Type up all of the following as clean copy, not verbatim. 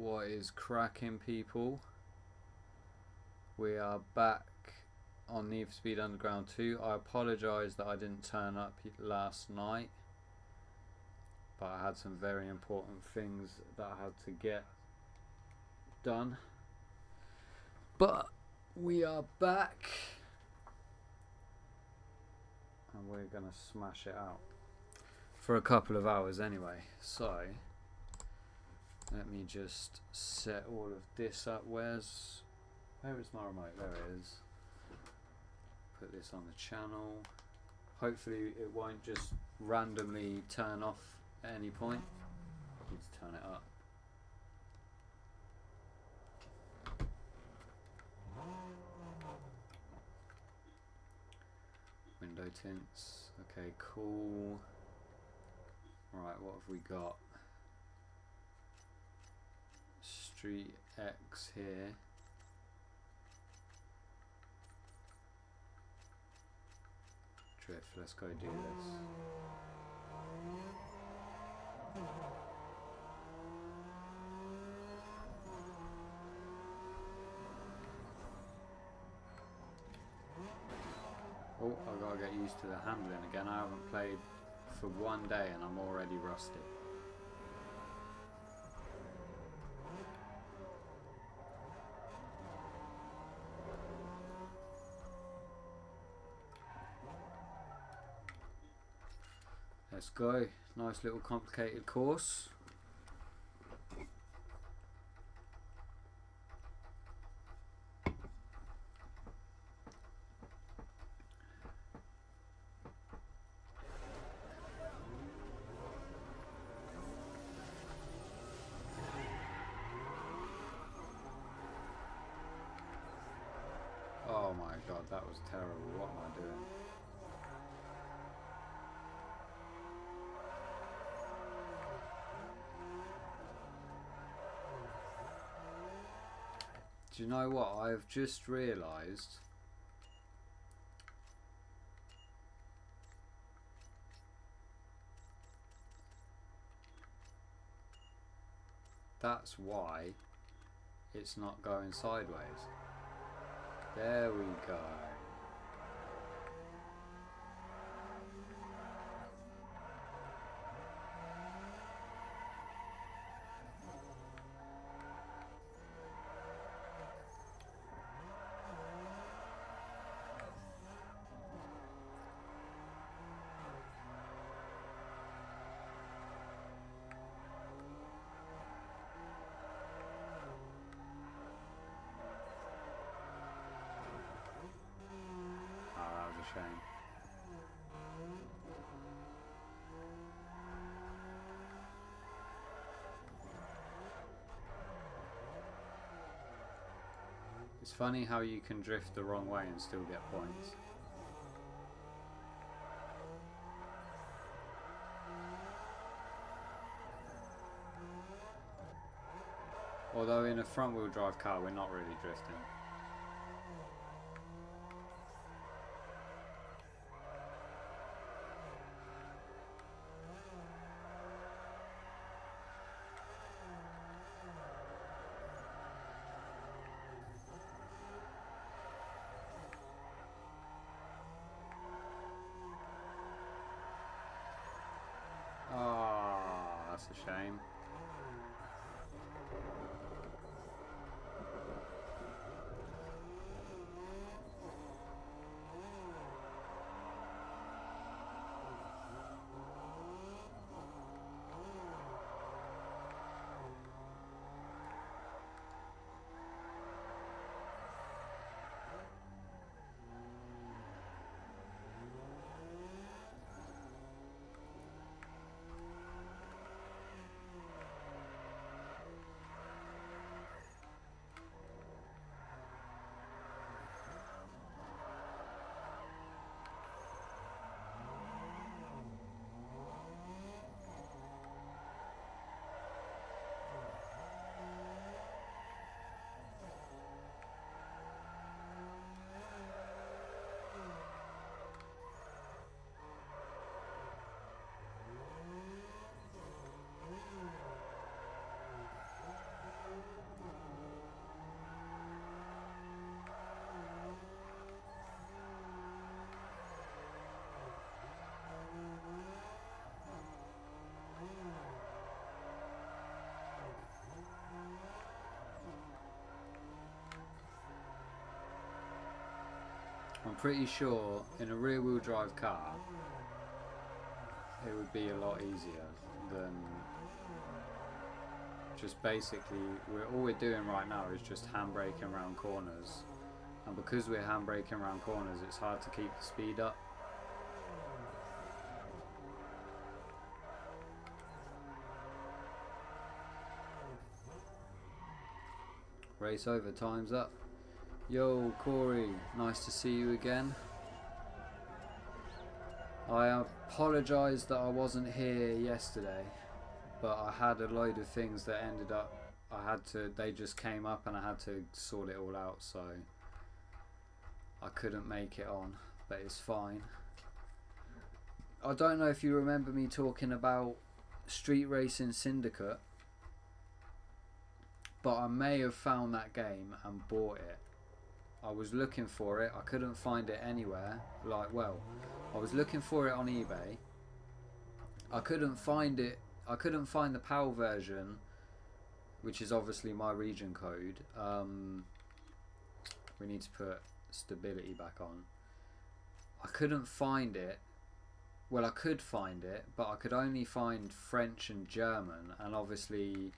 What is cracking, people? We are back on Need for Speed Underground 2. I apologise that I didn't turn up last night, but I had some very important things that I had to get done. But we are back and we're gonna smash it out for a couple of hours anyway. So let me just set all of this up. Where is my remote? There it is. Put this on the channel. Hopefully it won't just randomly turn off at any point. I need to turn it up. Window tints. Okay, cool. Right, what have we got? Street X here. Drift, let's go do this. Oh, I've got to get used to the handling again. I haven't played for one day and I'm already rusty. Let's go. Nice little complicated course. Oh my god, that was terrible. What am I doing? Do you know what? I've just realised that's why it's not going sideways. There we go. Shame. It's funny how you can drift the wrong way and still get points. Although in a front wheel drive car we're not really drifting. That's a shame. I'm pretty sure in a rear wheel drive car it would be a lot easier than just basically, all we're doing right now is just handbraking around corners, and because we're handbraking around corners it's hard to keep the speed up. Race over, time's up. Yo Corey, nice to see you again. I apologise that I wasn't here yesterday, but I had a load of things that ended up, they just came up and I had to sort it all out, so I couldn't make it on, but it's fine. I don't know if you remember me talking about Street Racing Syndicate, but I may have found that game and bought it. I was looking for it, I couldn't find it anywhere. I was looking for it on eBay. I couldn't find it. I couldn't find the PAL version, which is obviously my region code. We need to put stability back on. I couldn't find it. Well, I could find it, but I could only find French and German, and obviously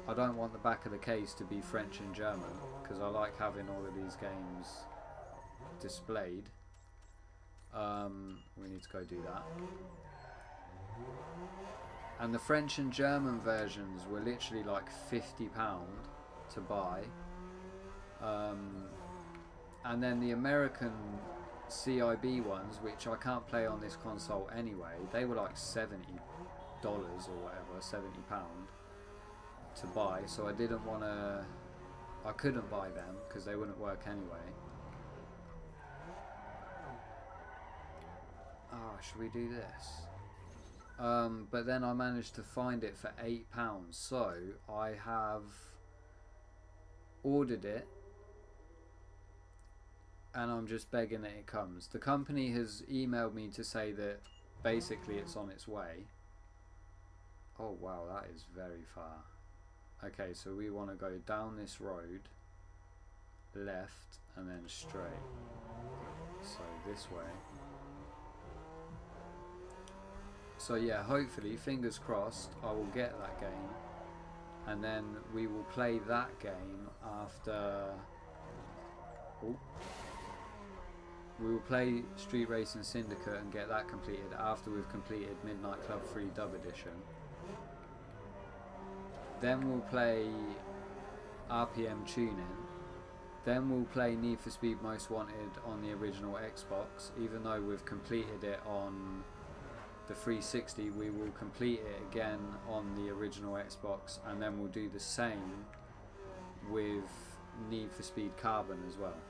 I don't want the back of the case to be French and German because I like having all of these games displayed. We need to go do that. And the French and German versions were literally like £50 to buy. And then the American CIB ones, which I can't play on this console anyway, they were like $70 or whatever, £70 to buy. So I didn't want to, I couldn't buy them because they wouldn't work anyway. Oh, should we do this? But then I managed to find it for £8, so I have ordered it and I'm just begging that it comes. The company has emailed me to say that basically it's on its way. Oh wow, that is very far. Okay, so we want to go down this road, left, and then straight. So this way. So yeah, hopefully, fingers crossed, I will get that game, and then we will play that game after. Oh, we will play Street Racing Syndicate and get that completed after we've completed Midnight Club 3 Dub Edition. Then we'll play RPM Tuning. Then we'll play Need for Speed Most Wanted on the original Xbox, even though we've completed it on the 360. We will complete it again on the original Xbox, and then we'll do the same with Need for Speed Carbon as well,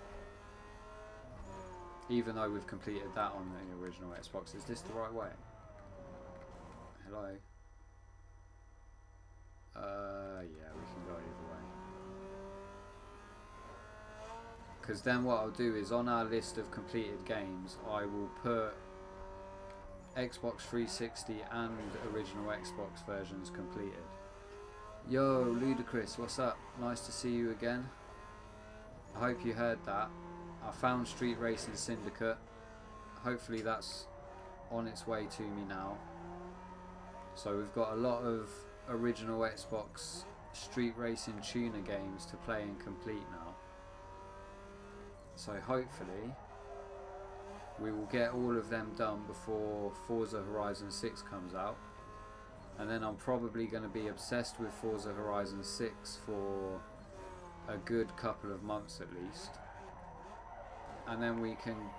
even though we've completed that on the original Xbox. Is this the right way? Hello? Yeah, we can go either way. Because then what I'll do is on our list of completed games, I will put Xbox 360 and original Xbox versions completed. Yo, Ludicrous, what's up? Nice to see you again. I hope you heard that. I found Street Racing Syndicate. Hopefully that's on its way to me now. So we've got a lot of original Xbox Street Racing Tuner games to play and complete now. So hopefully we will get all of them done before Forza Horizon 6 comes out, and then I'm probably going to be obsessed with Forza Horizon 6 for a good couple of months at least, and then we can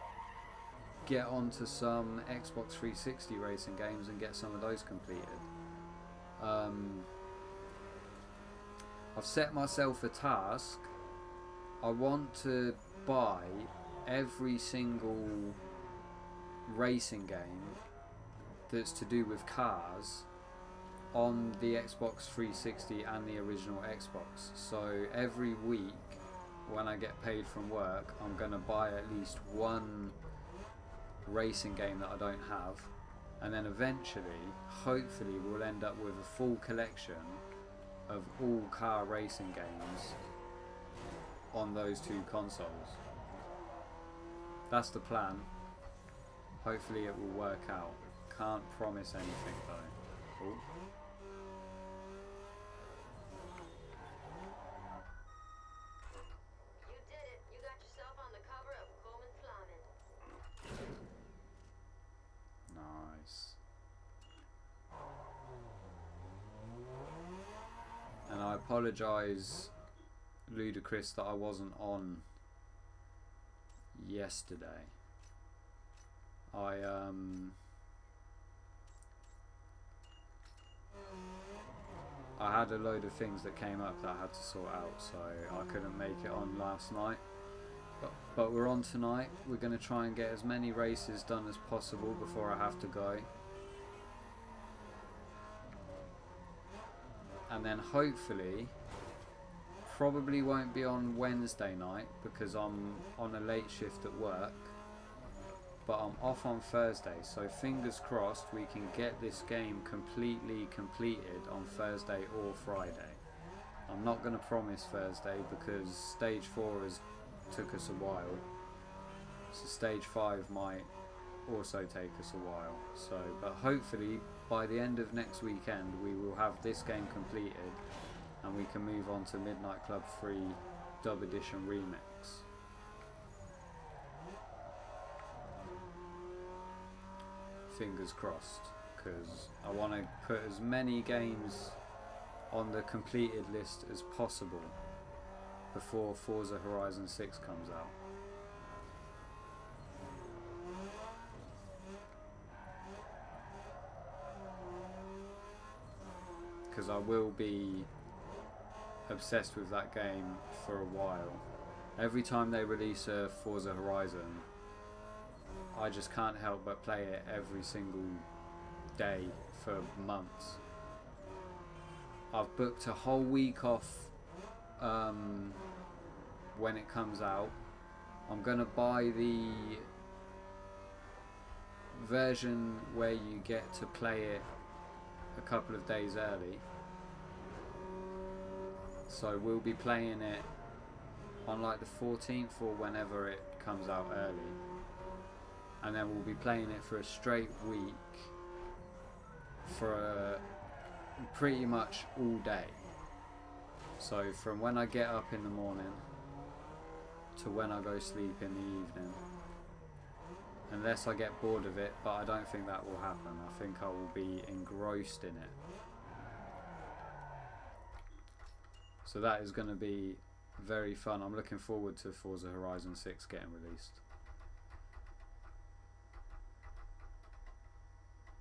get onto some Xbox 360 racing games and get some of those completed. I've set myself a task. I want to buy every single racing game that's to do with cars on the Xbox 360 and the original Xbox. So every week when I get paid from work, I'm going to buy at least one racing game that I don't have, and then eventually, hopefully, we'll end up with a full collection of all car racing games on those two consoles. That's the plan. Hopefully it will work out. Can't promise anything though. Ooh. You did it. You got yourself on the cover of Coleman Flamen. Nice. And I apologise, Ludicrous, that I wasn't on yesterday. I had a load of things that came up that I had to sort out, so I couldn't make it on last night. But we're on tonight. We're going to try and get as many races done as possible before I have to go. And then hopefully, probably won't be on Wednesday night because I'm on a late shift at work. But I'm off on Thursday, so fingers crossed we can get this game completely completed on Thursday or Friday. I'm not going to promise Thursday because stage 4 has took us a while, so stage 5 might also take us a while. So, but hopefully by the end of next weekend we will have this game completed and we can move on to Midnight Club 3 Dub Edition Remix. Fingers crossed, because I want to put as many games on the completed list as possible before Forza Horizon 6 comes out. Because I will be obsessed with that game for a while. Every time they release a Forza Horizon, I just can't help but play it every single day for months. I've booked a whole week off when it comes out. I'm gonna buy the version where you get to play it a couple of days early. So we'll be playing it on like the 14th or whenever it comes out early. And then we'll be playing it for a straight week for pretty much all day. So from when I get up in the morning to when I go sleep in the evening. Unless I get bored of it, but I don't think that will happen. I think I will be engrossed in it. So that is going to be very fun. I'm looking forward to Forza Horizon 6 getting released.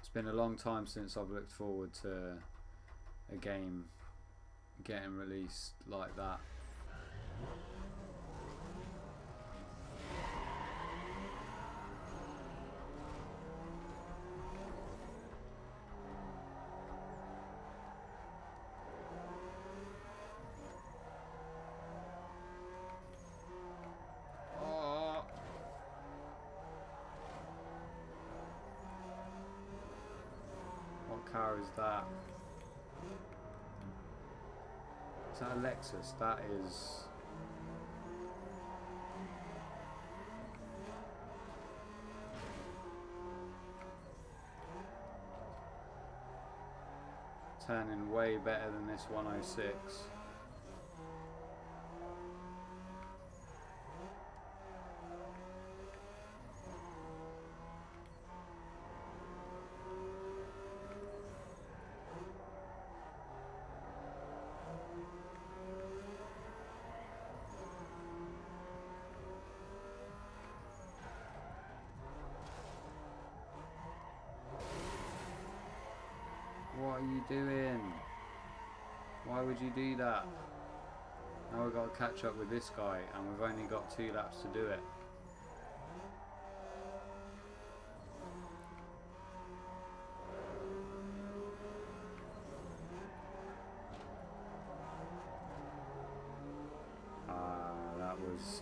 It's been a long time since I've looked forward to a game getting released like that. What car is that? Is that a Lexus? That is... turning way better than this 106. What are you doing? Why would you do that? Now we've got to catch up with this guy and we've only got 2 laps to do it.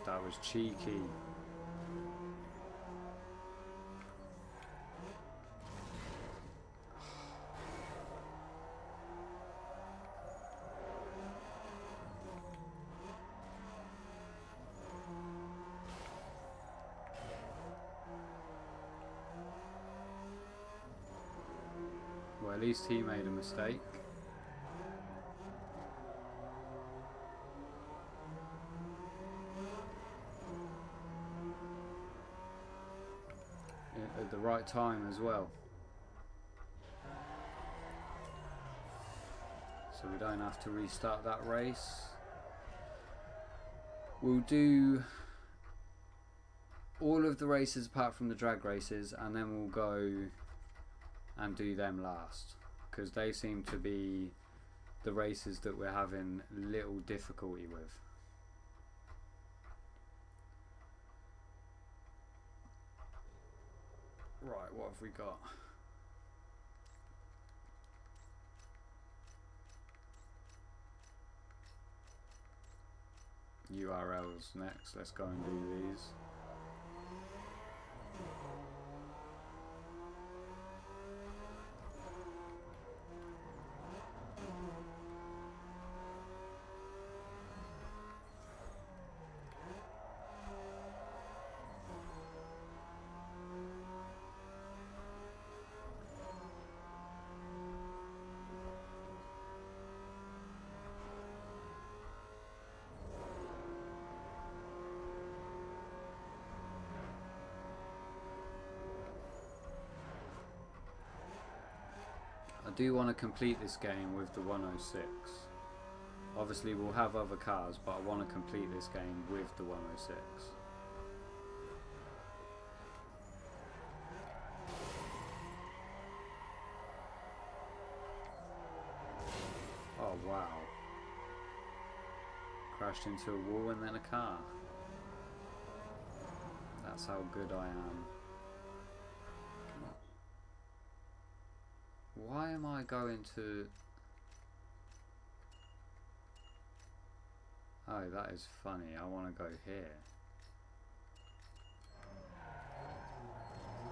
That was cheeky. at least he made a mistake. At the right time as well. So we don't have to restart that race. We'll do all of the races apart from the drag races, and then we'll go and do them last, because they seem to be the races that we're having little difficulty with. Right, what have we got? URLs next. Let's go and do these. I do want to complete this game with the 106. Obviously we'll have other cars, but I want to complete this game with the 106. Oh wow. Crashed into a wall and then a car. That's how good I am. Why am I going to... Oh, that is funny. I want to go here.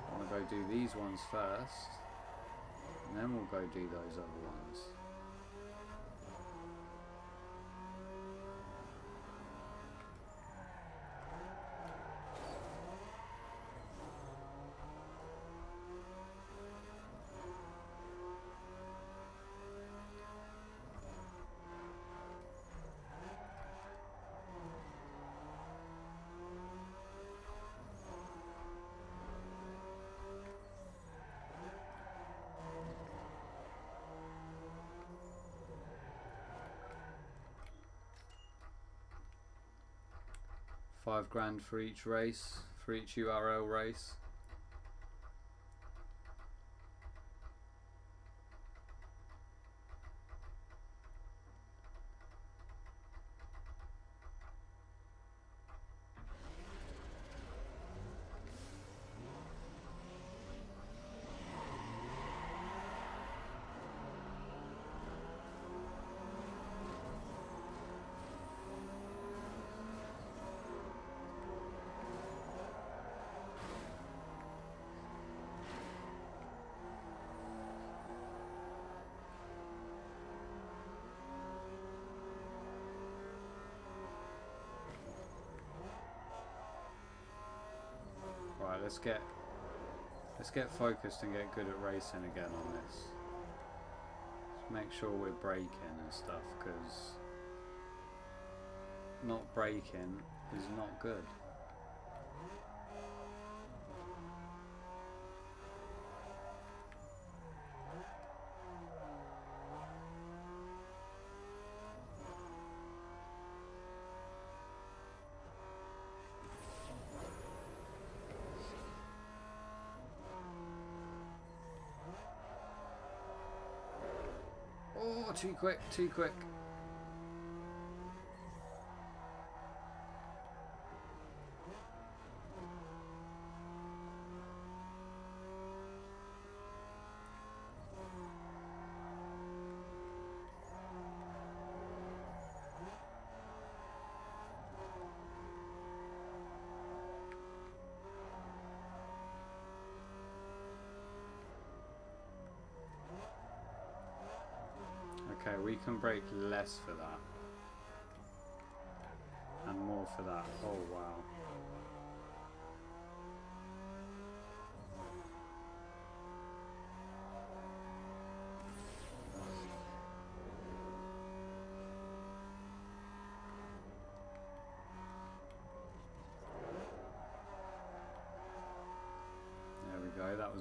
I want to go do these ones first, and then we'll go do those other ones. £5 for each race, for each URL race. Right, let's get focused and get good at racing again on this. Just make sure we're braking and stuff, because not braking is not good. Oh, too quick, too quick. Okay, we can brake less for that. And more for that. Oh, wow.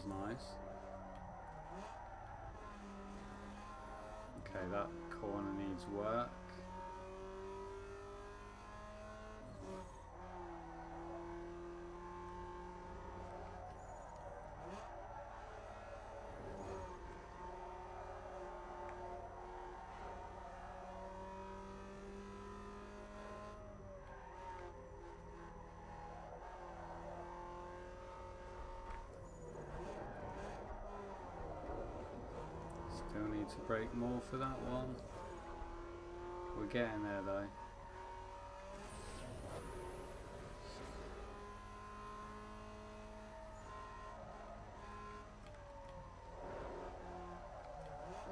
was nice. Okay, that corner needs work. Still need to break more for that one. We're getting there though.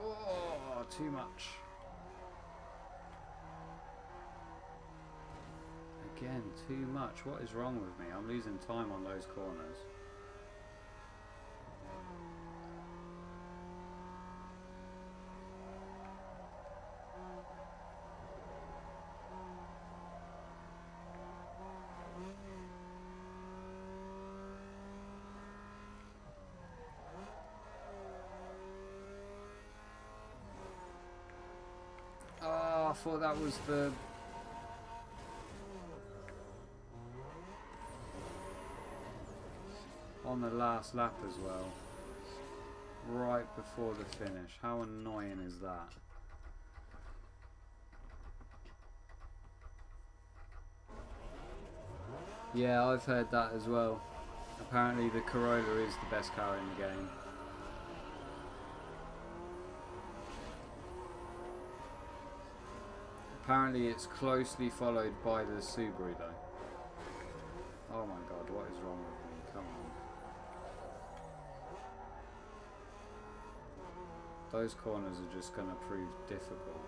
Oh, too much. Again, too much. What is wrong with me? I'm losing time on those corners. Oh, I thought that was the... on the last lap as well. Right before the finish. How annoying is that? Yeah, I've heard that as well. Apparently the Corolla is the best car in the game. Apparently it's closely followed by the Subaru though. Oh my god, what is wrong with me? Come on. Those corners are just going to prove difficult.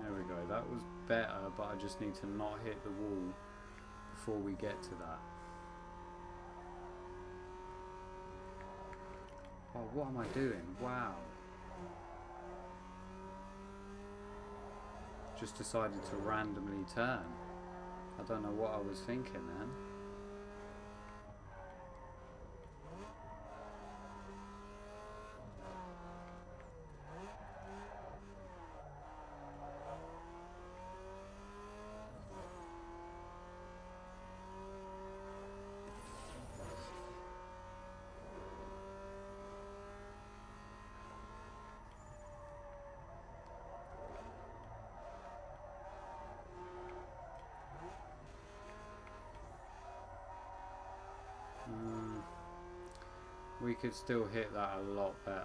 There we go, that was better, but I just need to not hit the wall before we get to that. Oh, what am I doing? Wow. Just decided to randomly turn. I don't know what I was thinking then. We could still hit that a lot better.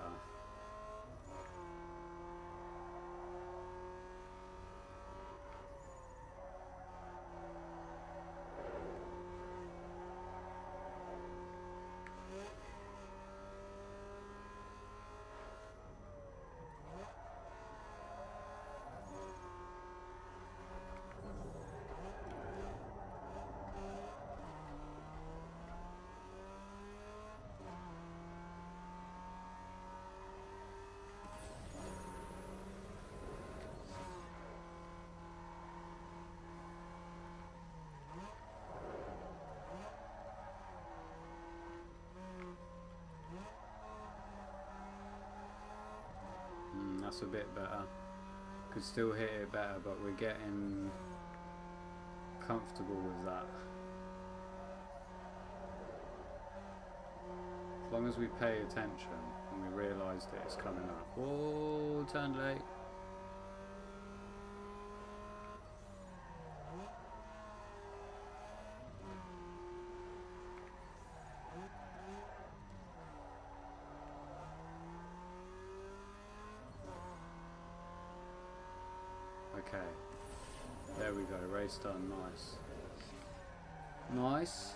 That's a bit better. Could still hit it better, but we're getting comfortable with that. As long as we pay attention and we realise that it's coming up. Whoa, turn late. Okay. There we go. Race done. Nice. Nice.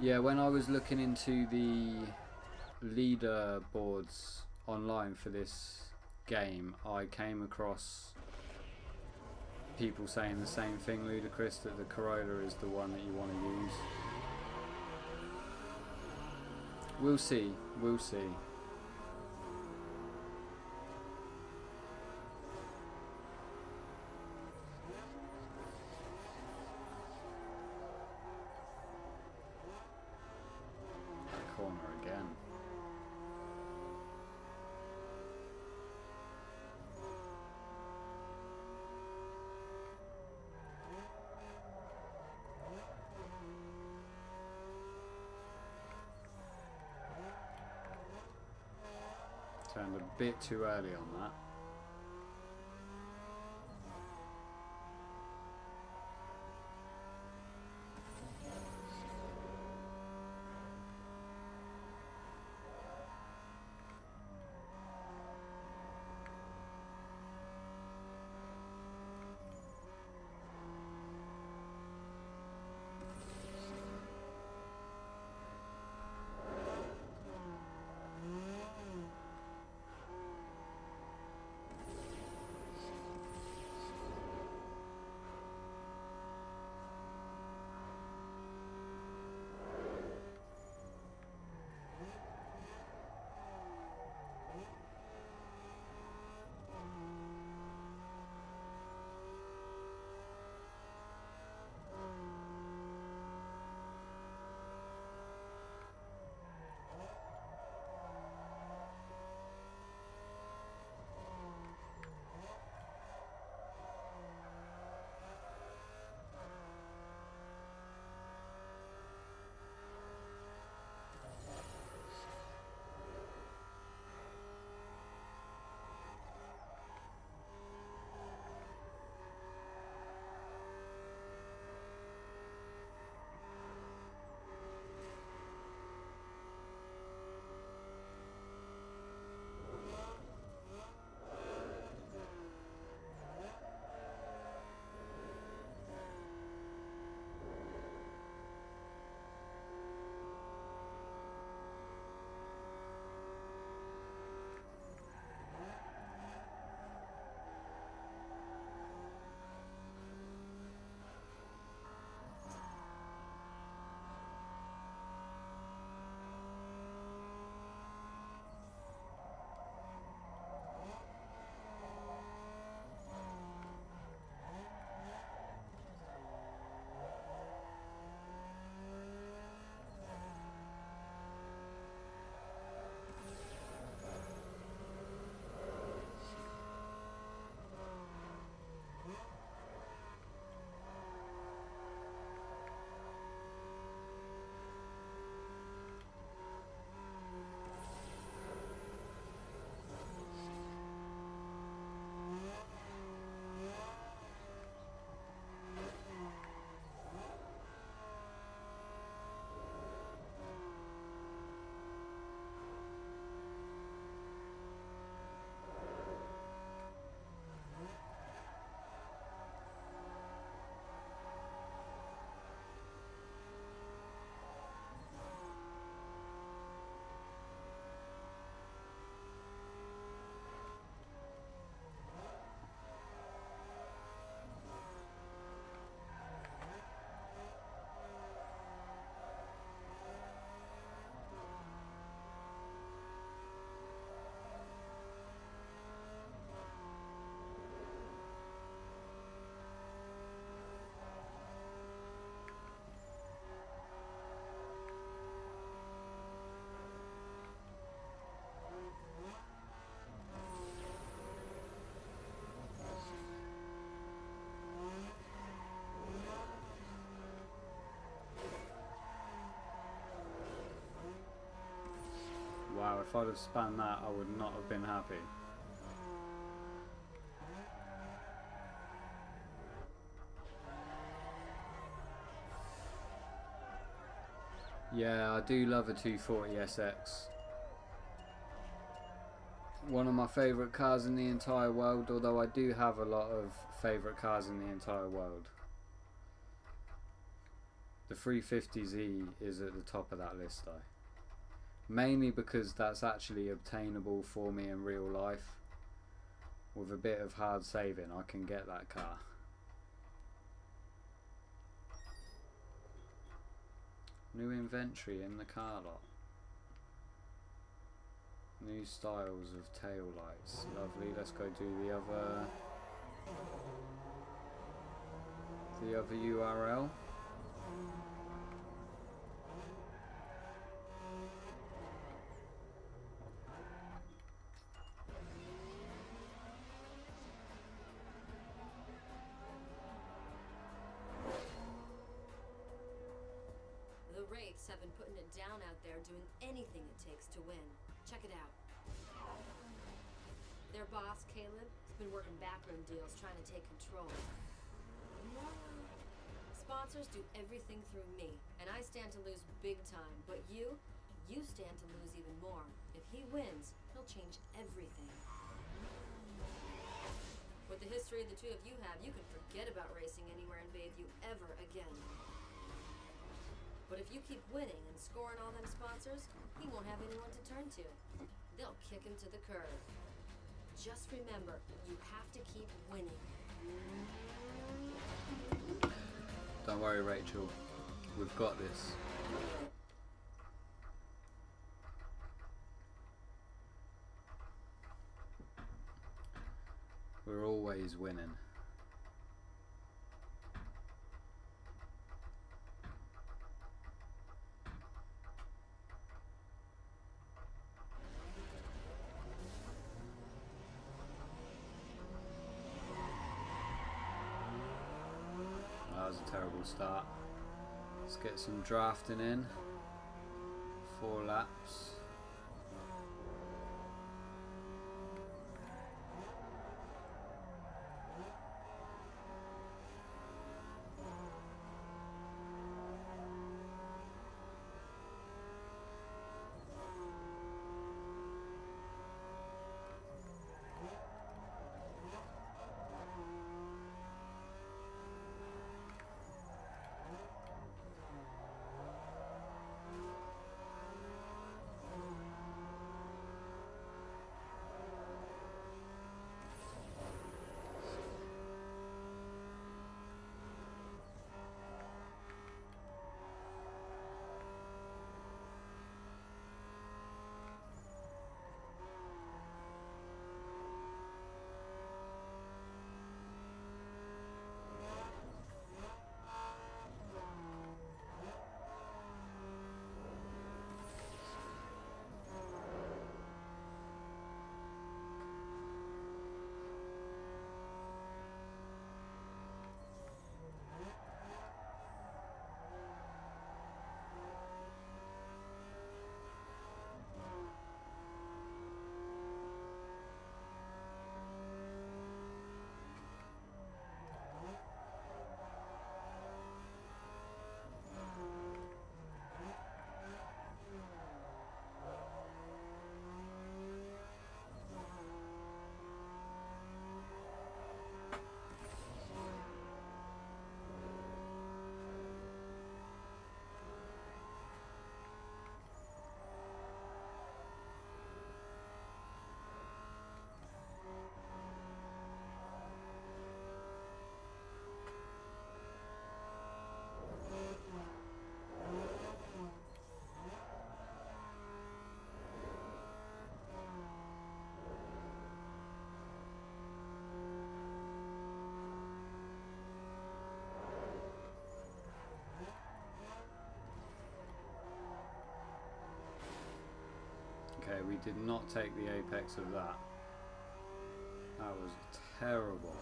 Yeah, when I was looking into the leaderboards online for this game, I came across people saying the same thing, Ludicrous, that the Corolla is the one that you want to use. We'll see. We'll see. Corner again. Turned a bit too early on that. Wow, if I'd have spun that, I would not have been happy. Yeah, I do love a 240 SX. one of my favourite cars in the entire world, although I do have a lot of favourite cars in the entire world. The 350Z is at the top of that list though. Mainly because that's actually obtainable for me in real life. With a bit of hard saving, I can get that car. New inventory in the car lot. New styles of tail lights. Lovely. Let's go do the other URL. The Wraiths have been putting it down out there, doing anything it takes to win. Check it out. Their boss, Caleb, has been working backroom deals trying to take control. Sponsors do everything through me, and I stand to lose big time. But you stand to lose even more. If he wins, he'll change everything. With the history the two of you have, you can forget about racing anywhere in Bayview ever again. But if you keep winning and scoring all them sponsors, he won't have anyone to turn to. They'll kick him to the curb. Just remember, you have to keep winning. Don't worry, Rachel. We've got this. We're always winning. That was a terrible start. Let's get some drafting in. 4 laps. Okay, we did not take the apex of that. That was terrible.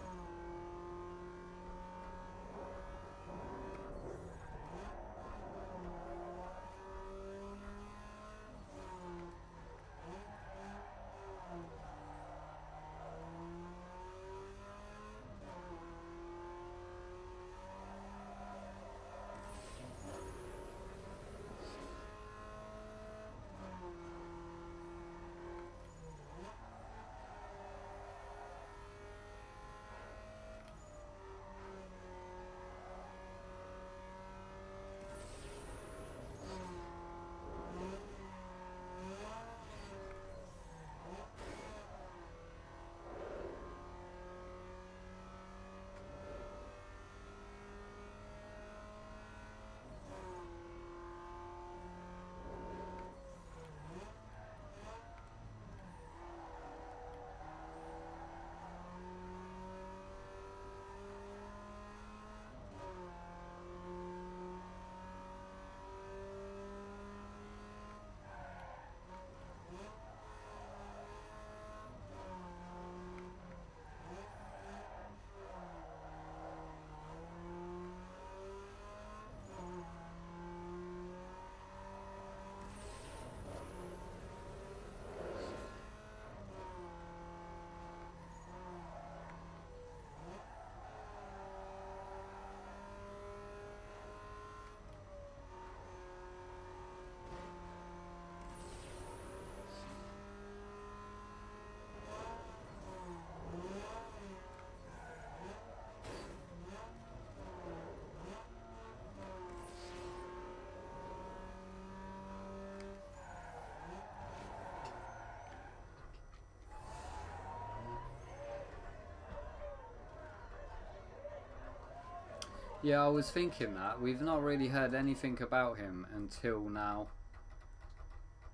Yeah, I was thinking that. We've not really heard anything about him until now.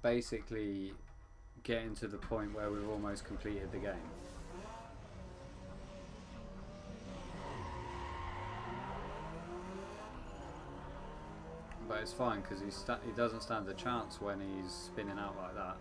Basically, getting to the point where we've almost completed the game. But it's fine because he doesn't stand a chance when he's spinning out like that.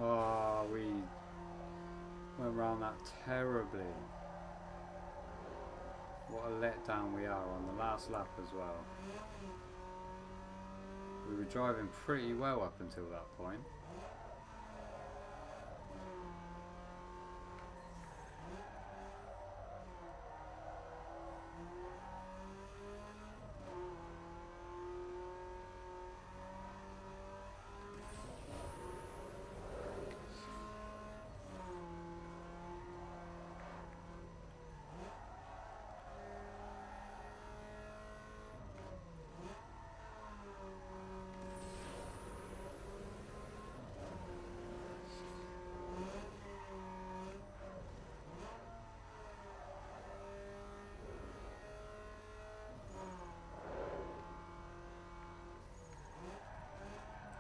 Oh, we went around that terribly. What a letdown we are on the last lap as well. We were driving pretty well up until that point.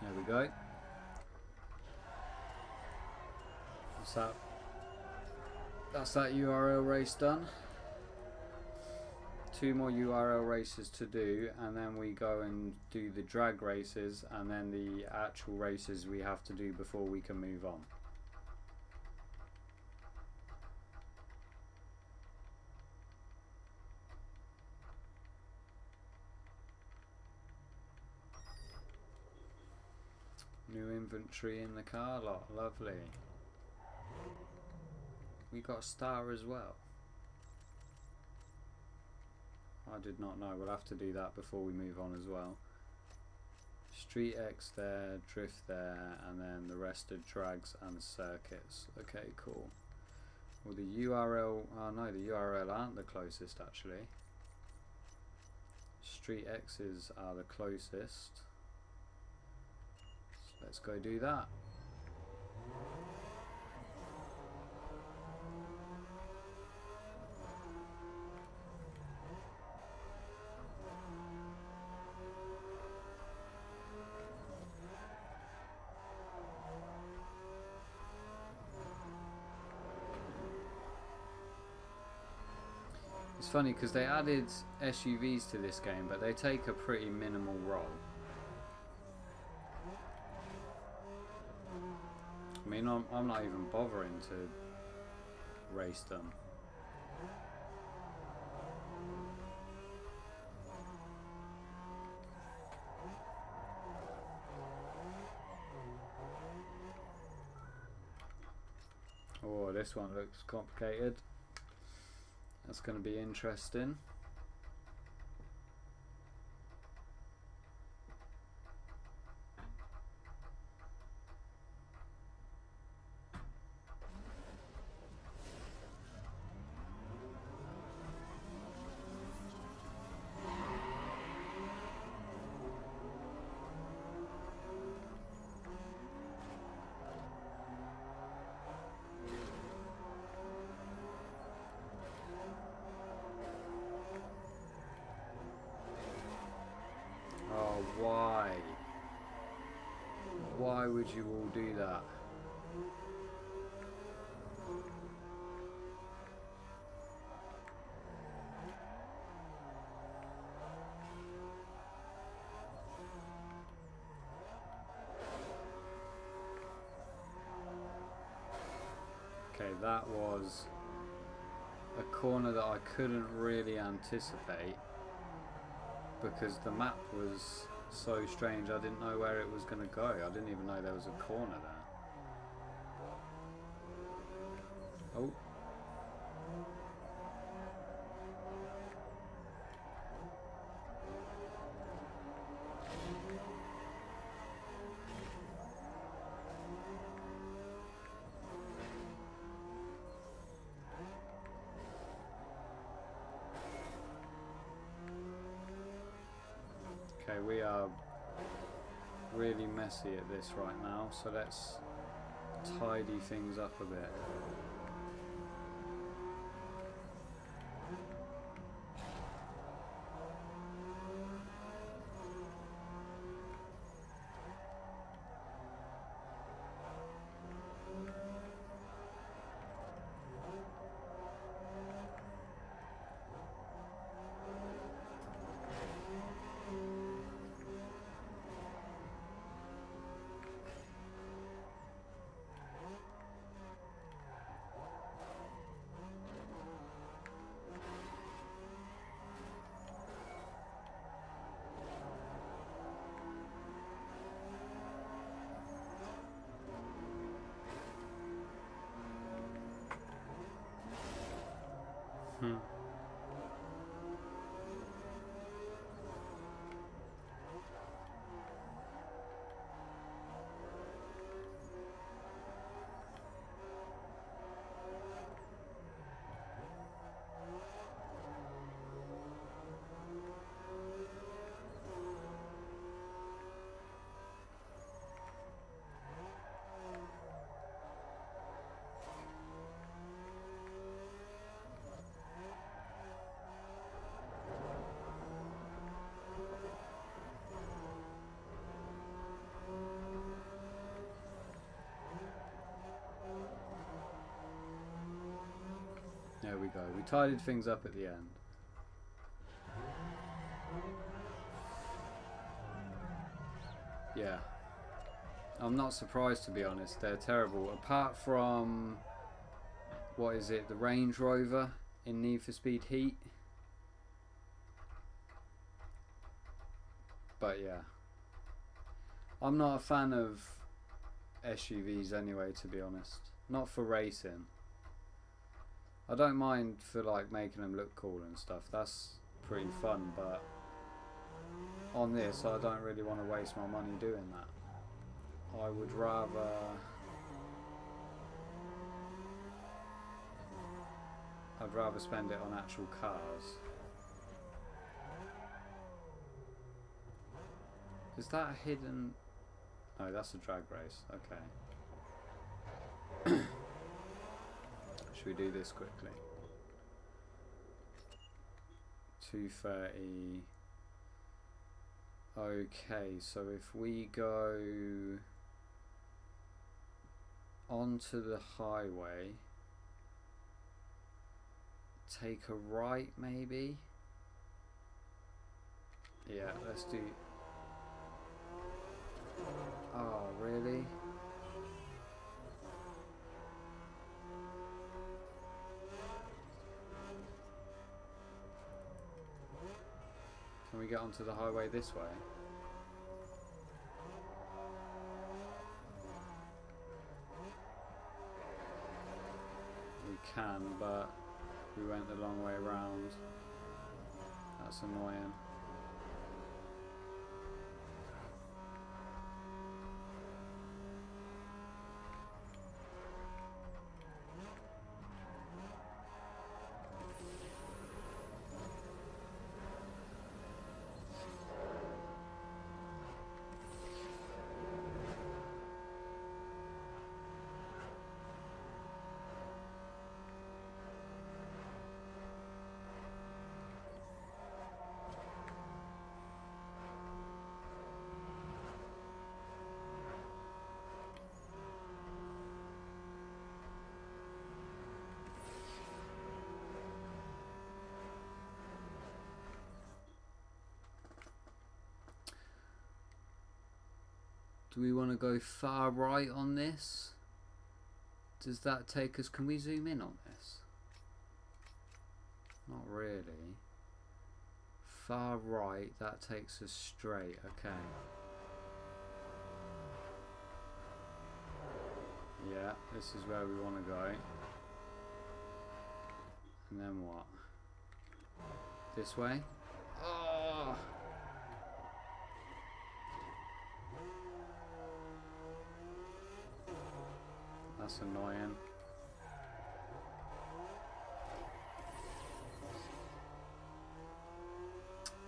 There we go. That's that URL race done. 2 more URL races to do, and then we go and do the drag races, and then the actual races we have to do before we can move on. New inventory in the car lot, lovely. We got a star as well. I did not know. We'll have to do that before we move on as well. Street X there, drift there, and then the rest are drags and circuits. Okay, cool. Well, the URL, oh no, the URL aren't the closest actually. Street X's are the closest. So let's go do that. It's funny because they added SUVs to this game, but they take a pretty minimal role. I mean, I'm not even bothering to race them. Oh, this one looks complicated. That's going to be interesting. Why? Why would you all do that? Okay, that was a corner that I couldn't really anticipate because the map was so strange. I didn't know where it was going to go. I didn't even know there was a corner there. Oh. Okay, we are really messy at this right now, so let's tidy things up a bit. There we go. We tidied things up at the end. Yeah. I'm not surprised, to be honest. They're terrible. Apart from, what is it, the Range Rover in Need for Speed Heat. But yeah. I'm not a fan of SUVs anyway, to be honest. Not for racing. I don't mind for like making them look cool and stuff. That's pretty fun, but on this I don't really want to waste my money doing that. I would rather spend it on actual cars. Is that a hidden? No, that's a drag race. Okay. Should we do this quickly? 230. Okay, so if we go onto the highway, take a right maybe? Yeah, let's do... Oh, really? Can we get onto the highway this way? We can, but we went the long way around. That's annoying. Do we want to go far right on this? Does that take us... Can we zoom in on this? Not really. Far right, that takes us straight. Okay. Yeah, this is where we want to go. And then what? This way? Oh! That's annoying.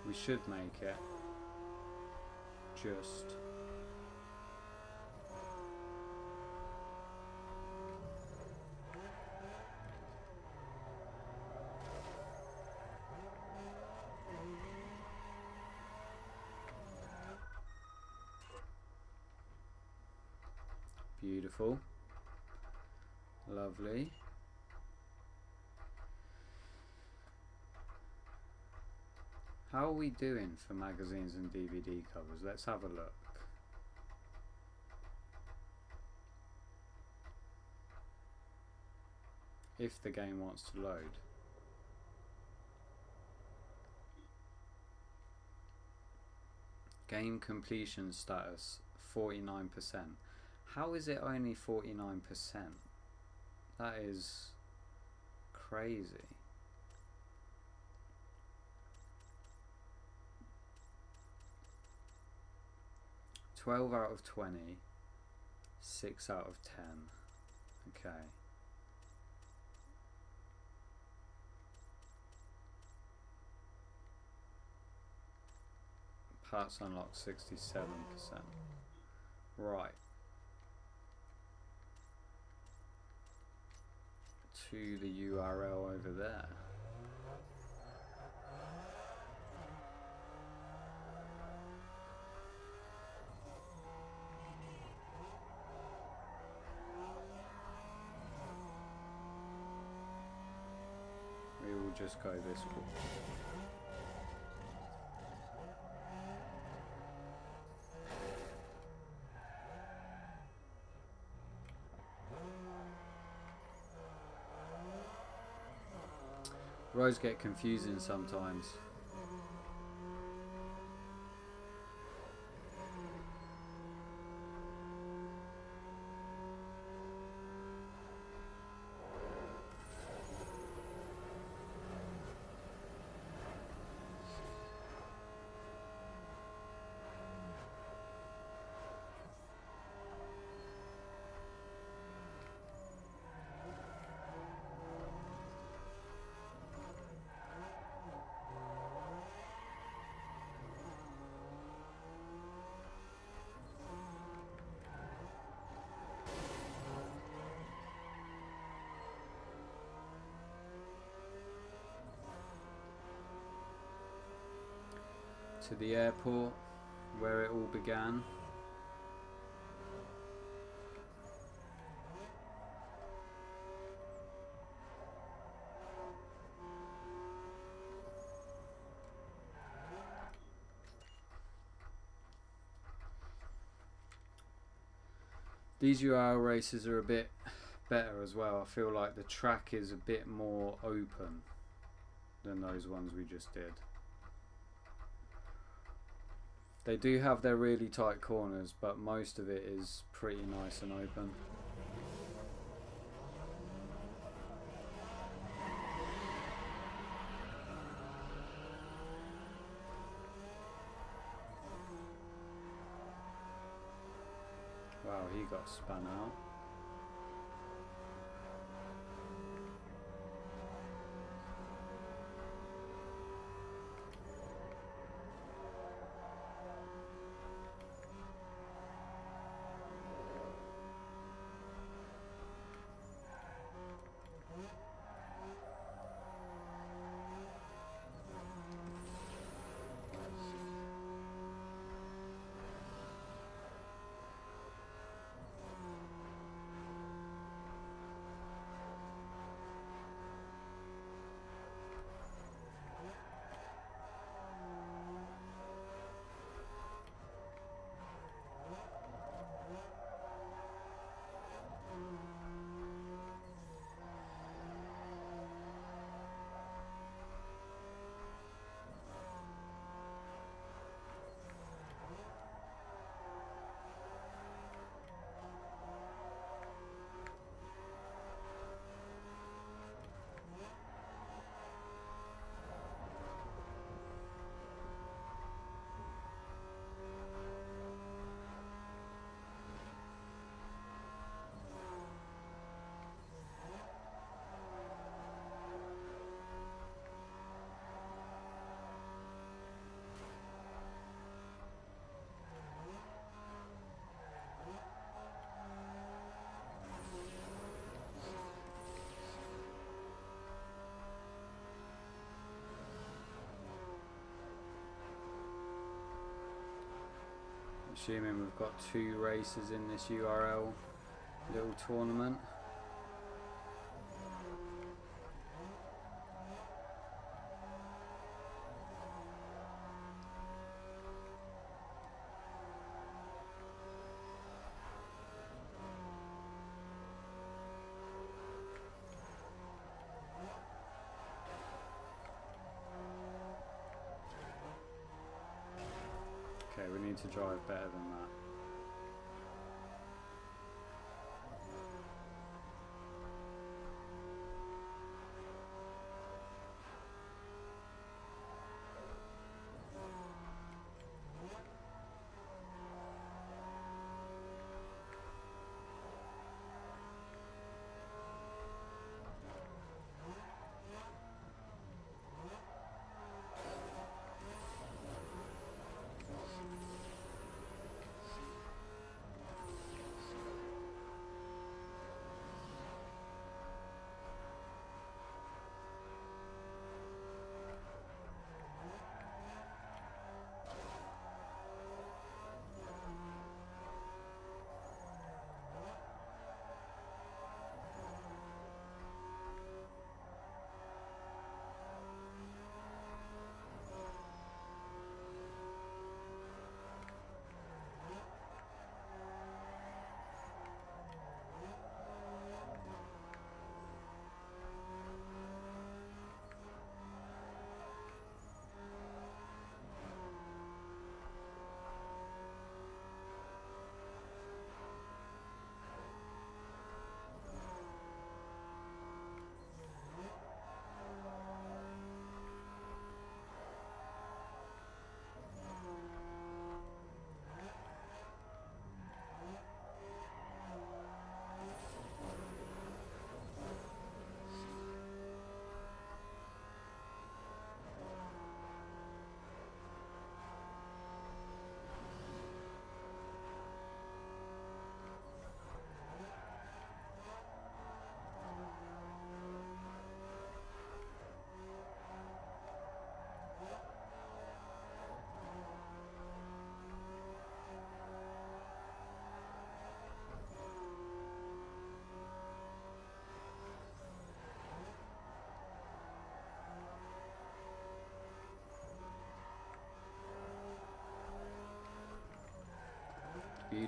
We should make it. Just. Beautiful. Lovely. How are we doing for magazines and DVD covers? Let's have a look. If the game wants to load. Game completion status 49%. How is it only 49%? That is crazy. "12 out of 20, 6 out of 10. Okay. Parts unlocked 67%. Right. To the URL over there. We will just go this way. Roads get confusing sometimes. to the airport where it all began. These URL races are a bit better as well. I feel like the track is a bit more open than those ones we just did. They do have their really tight corners, but most of it is pretty nice and open. Wow, he got spun out. Assuming we've got 2 races in this URL little tournament. Okay, we need to drive better than that.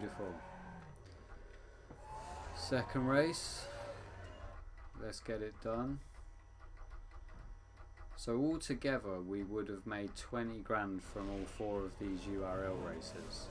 Beautiful. Second race. Let's get it done. So altogether we would have made 20 grand from all 4 of these URL races.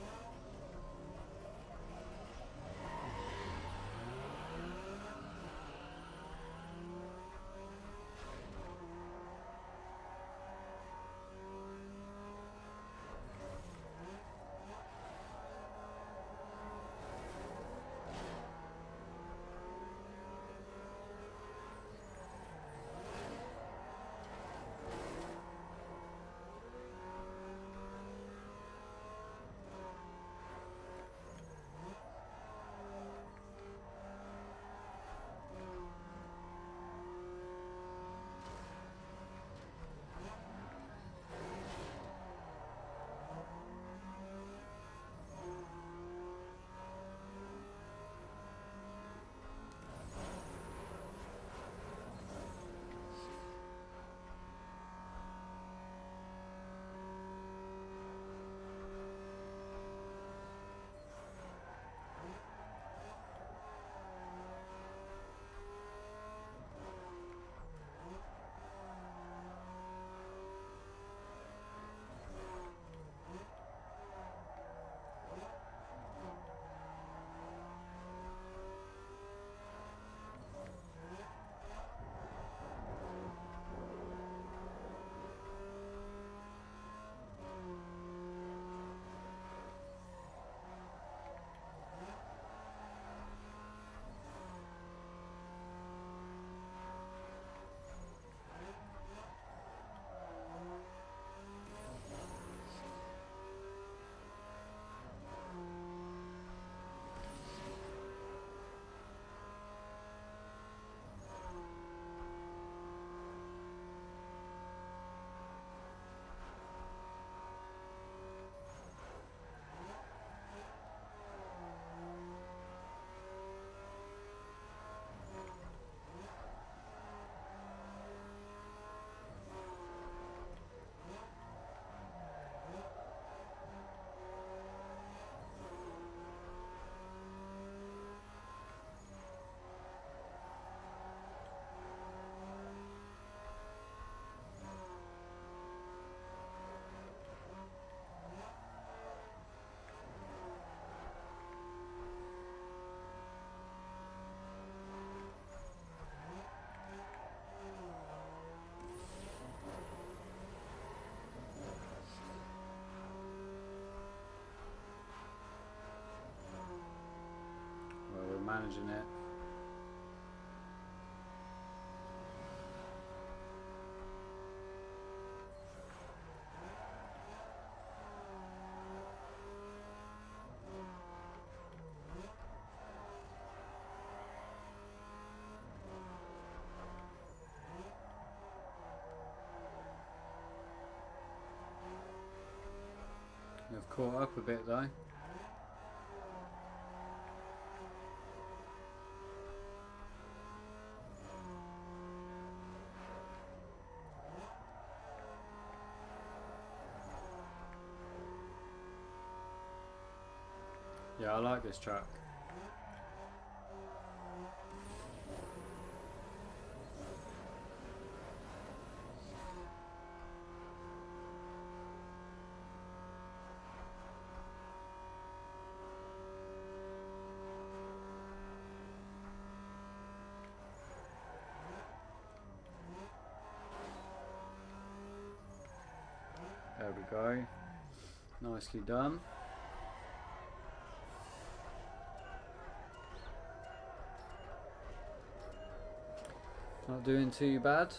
Managing it. I've caught up a bit though. Yeah, I like this track. There we go. Nicely done. Not doing too bad.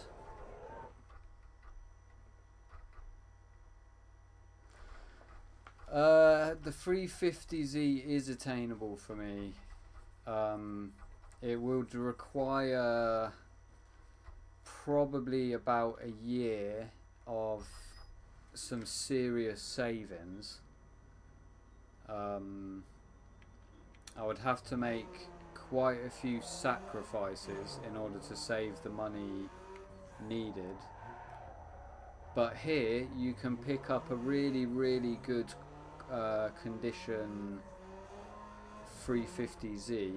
The 350Z is attainable for me. It would require probably about a year of some serious savings. I would have to make quite a few sacrifices in order to save the money needed. But here you can pick up a really good condition 350Z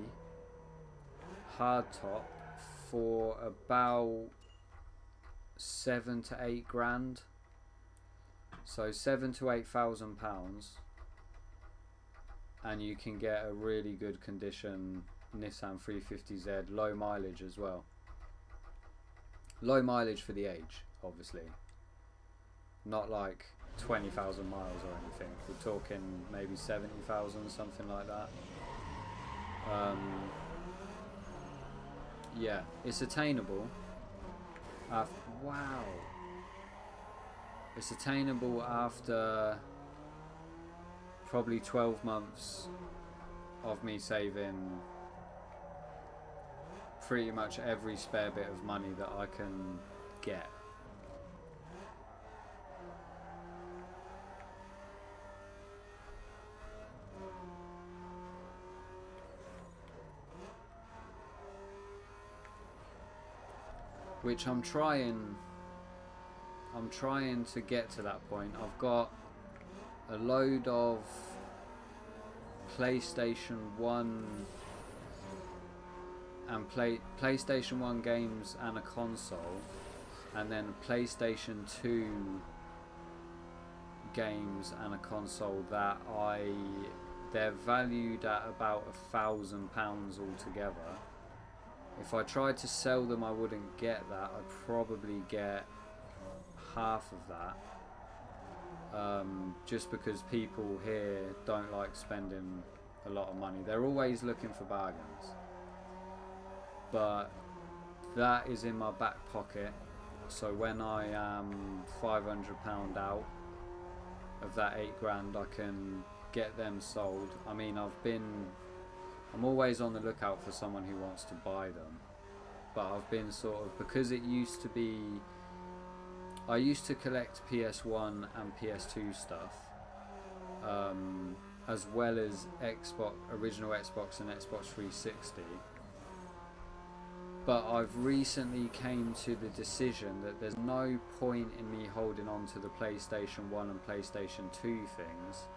hardtop for about 7 to 8 grand. So £7,000 to £8,000, and you can get a really good condition Nissan 350Z, low mileage as well. Low mileage for the age, obviously. Not like 20,000 miles or anything. We're talking maybe 70,000, something like that. Yeah, it's attainable. Wow. It's attainable after probably 12 months of me saving pretty much every spare bit of money that I can get. Which I'm trying to get to that point. I've got a load of PlayStation 1 and PlayStation 1 games and a console, and then PlayStation 2 games and a console that they're valued at about £1,000 altogether. If I tried to sell them, I wouldn't get that. I'd probably get half of that, just because people here don't like spending a lot of money. They're always looking for bargains, but that is in my back pocket, so when I am £500 out of that 8 grand, I can get them sold. I mean, I'm always on the lookout for someone who wants to buy them, but I've been sort of, because it used to be, I used to collect PS1 and PS2 stuff, as well as original Xbox and Xbox 360. But I've recently came to the decision that there's no point in me holding on to the PlayStation 1 and PlayStation 2 things,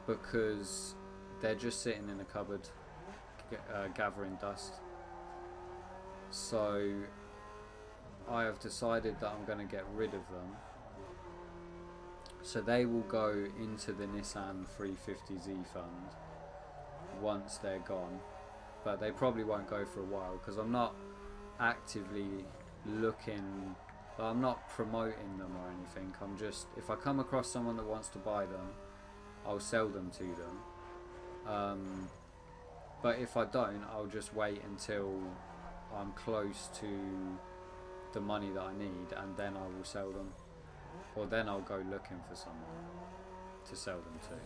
because they're just sitting in a cupboard gathering dust. So I have decided that I'm going to get rid of them, so they will go into the Nissan 350Z fund once they're gone, but they probably won't go for a while, because I'm not actively looking, I'm not promoting them or anything. I'm just, if I come across someone that wants to buy them, I'll sell them to them, but if I don't, I'll just wait until I'm close to the money that I need, and then I will sell them, or then I'll go looking for someone to sell them to.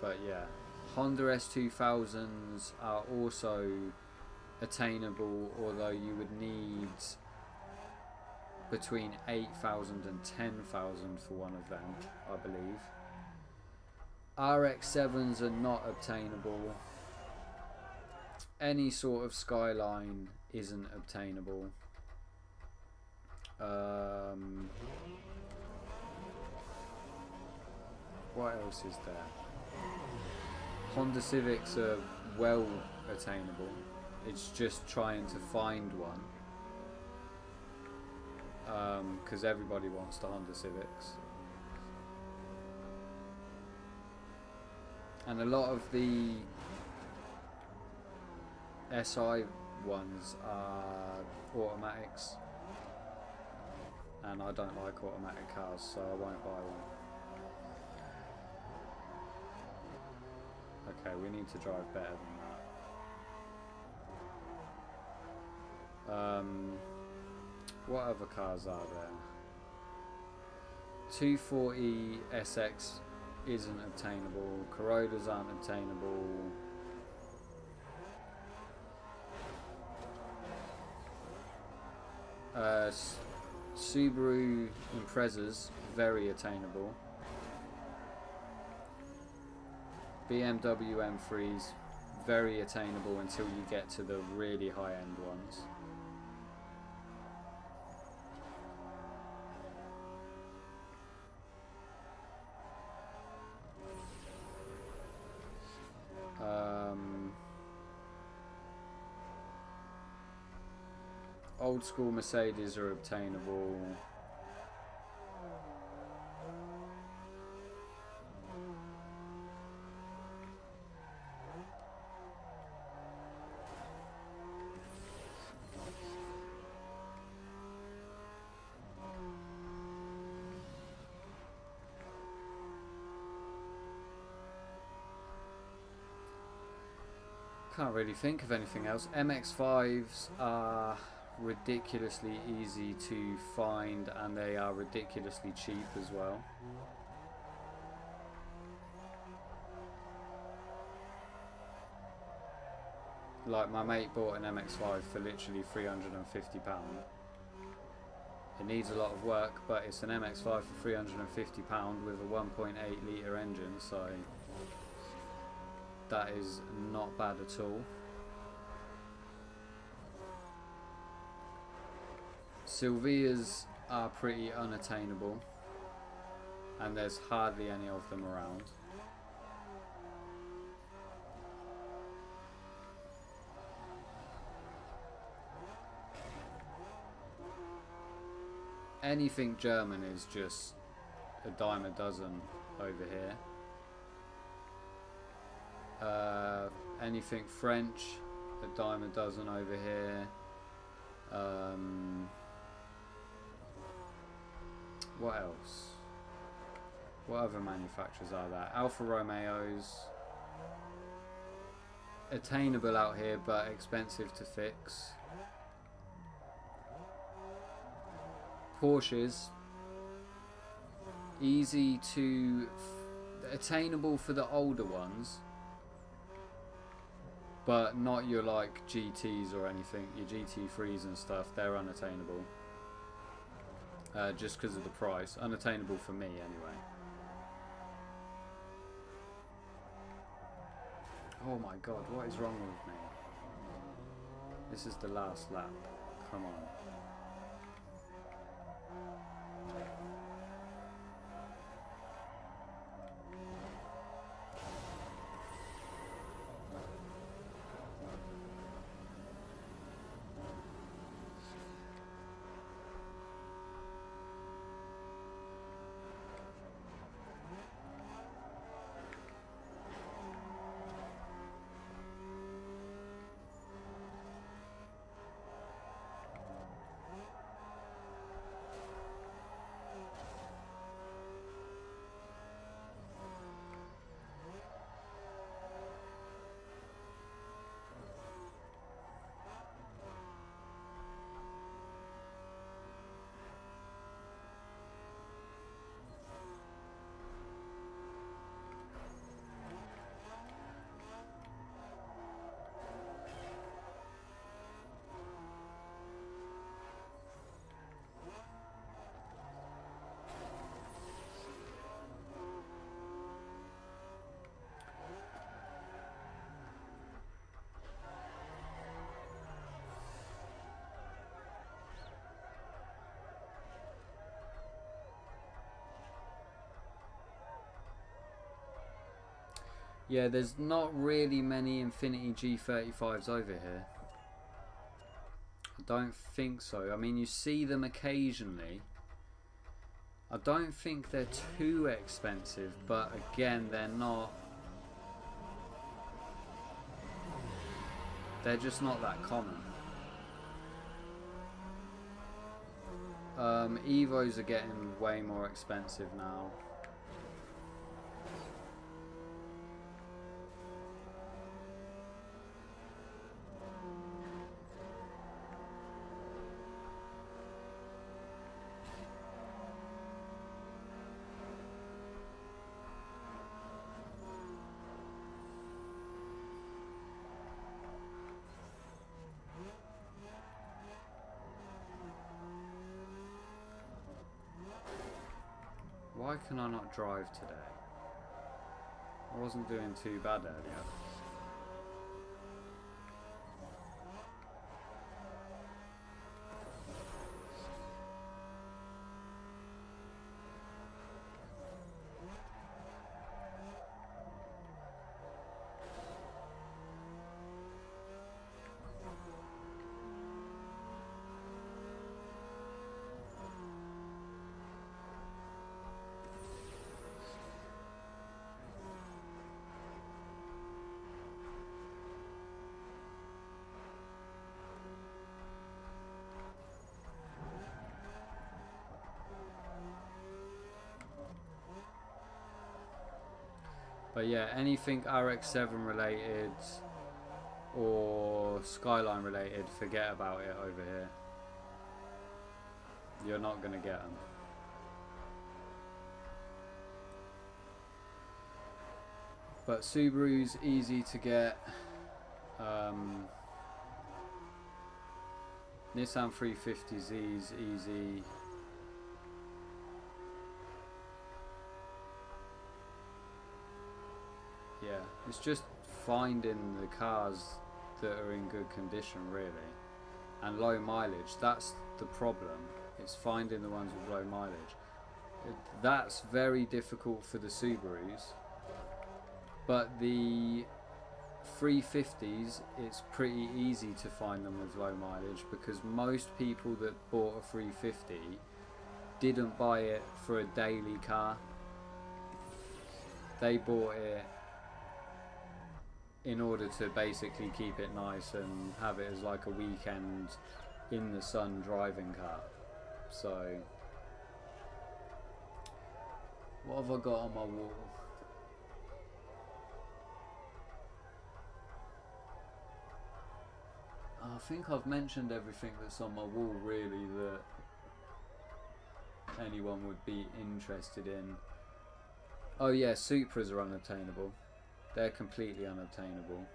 But yeah, Honda S2000s are also attainable, although you would need between 8,000 and 10,000 for one of them, I believe. RX-7s are not obtainable. Any sort of Skyline isn't obtainable. What else is there? Honda Civics are well attainable. It's just trying to find one, because everybody wants the Honda Civics. And a lot of the SI ones are automatics, and I don't like automatic cars, so I won't buy one. Okay, we need to drive better than that. What other cars are there? 240 SX isn't obtainable. Corollas aren't obtainable. Subaru Imprezas, very attainable. BMW M3s, very attainable until you get to the really high-end ones. old school Mercedes are obtainable. Can't really think of anything else. MX-5s are ridiculously easy to find and they are ridiculously cheap as well. Like my mate bought an MX-5 for literally £350. It needs a lot of work, but it's an MX-5 for £350 with a 1.8 litre engine, so that is not bad at all. Sylvias are pretty unattainable and there's hardly any of them around. Anything German is just a dime a dozen over here. Anything French, a dime a dozen over here. What else? What other manufacturers are there? Alfa Romeos. Attainable out here, but expensive to fix. Porsches. Easy to... attainable for the older ones. But not your like GTs or anything. Your GT3s and stuff, they're unattainable. Just because of the price. Unattainable for me anyway. Oh my god, what is wrong with me? This is the last lap. Come on. Yeah, there's not really many Infiniti G35s over here. I don't think so. I mean, you see them occasionally. I don't think they're too expensive, but again, they're not... they're just not that common. Evos are getting way more expensive now. Why can I not drive today? I wasn't doing too bad earlier. But yeah, anything RX-7 related or Skyline related, forget about it over here. You're not going to get them. But Subaru's easy to get. Nissan 350Z's easy. Yeah, it's just finding the cars that are in good condition, really, and low mileage. That's the problem. It's finding the ones with low mileage. That's very difficult for the Subarus, but the 350s, it's pretty easy to find them with low mileage, because most people that bought a 350 didn't buy it for a daily car. They bought it in order to basically keep it nice and have it as like a weekend in the sun driving car. So what have I got on my wall? I think I've mentioned everything that's on my wall, really, that anyone would be interested in. Oh yeah, Supras are unobtainable. They're completely unobtainable.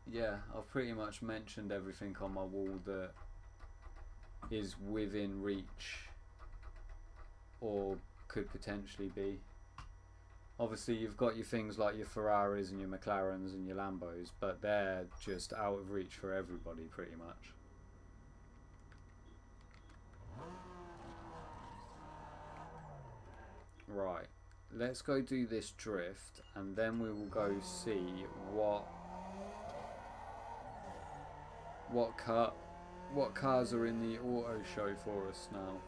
Yeah, I've pretty much mentioned everything on my wall that is within reach or could potentially be. Obviously you've got your things like your Ferraris and your McLarens and your Lambos, but they're just out of reach for everybody pretty much. Right, let's go do this drift and then we will go see what cars are in the auto show for us now.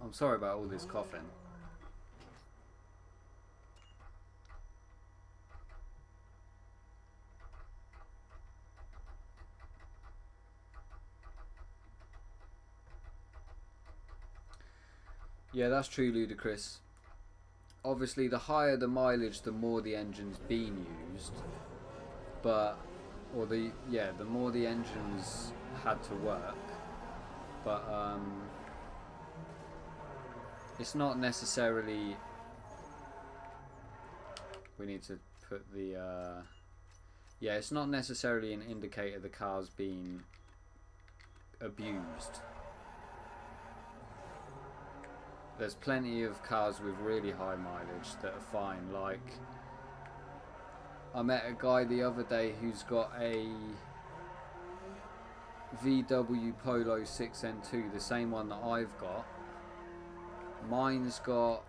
I'm sorry about all this coughing. Yeah, that's true, Ludicrous. Obviously, the higher the mileage, the more the engine's being used. But, the more the engines had to work. But, it's not necessarily... We need to put the... yeah, it's not necessarily an indicator the car's being abused. There's plenty of cars with really high mileage that are fine. Like, I met a guy the other day who's got a VW Polo 6N2, the same one that I've got. Mine's got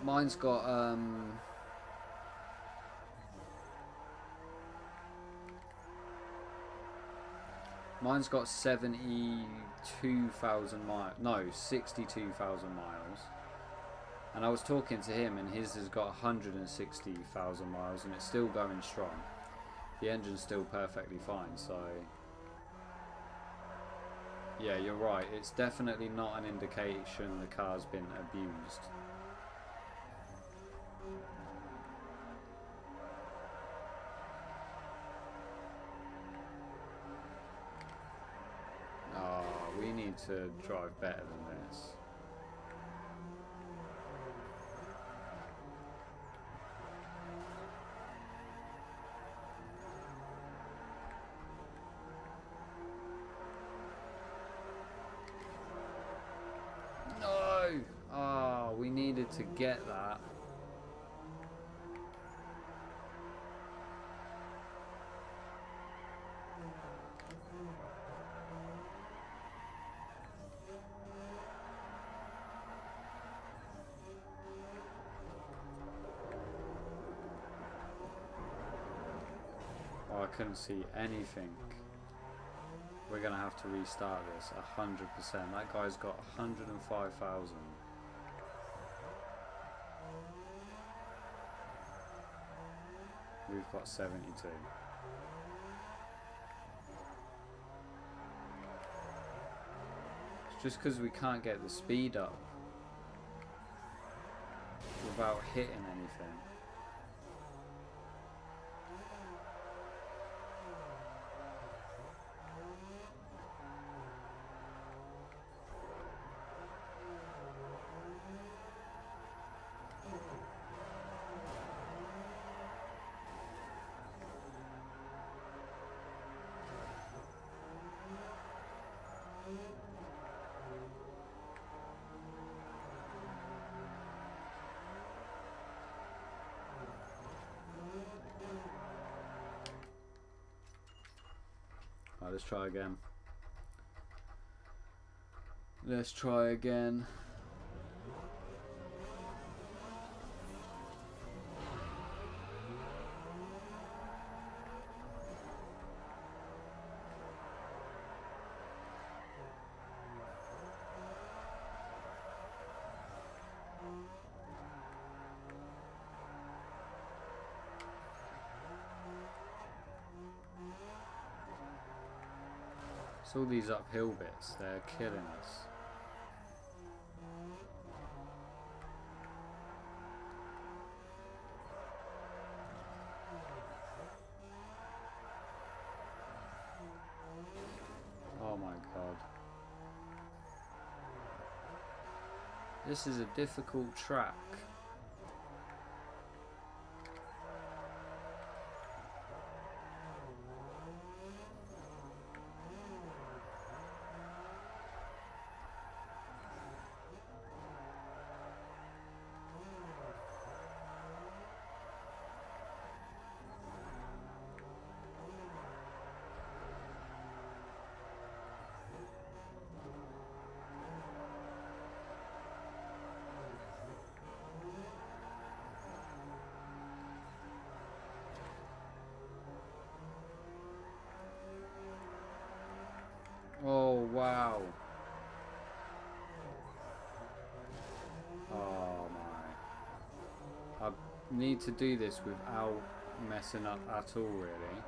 Mine's got 72,000 miles. No, 62,000 miles. And I was talking to him, and his has got 160,000 miles, and it's still going strong. The engine's still perfectly fine. So, yeah, you're right. It's definitely not an indication the car's been abused. We need to drive better than this. No! Ah, we needed to get that. Oh, I couldn't see anything. We're gonna have to restart this 100%. That guy's got 105,000. We've got 72. It's just because we can't get the speed up without hitting anything. Right, let's try again. Let's try again. It's all these uphill bits, they're killing us. Oh my god. This is a difficult track. Oh wow. Oh my. I need to do this without messing up at all, really.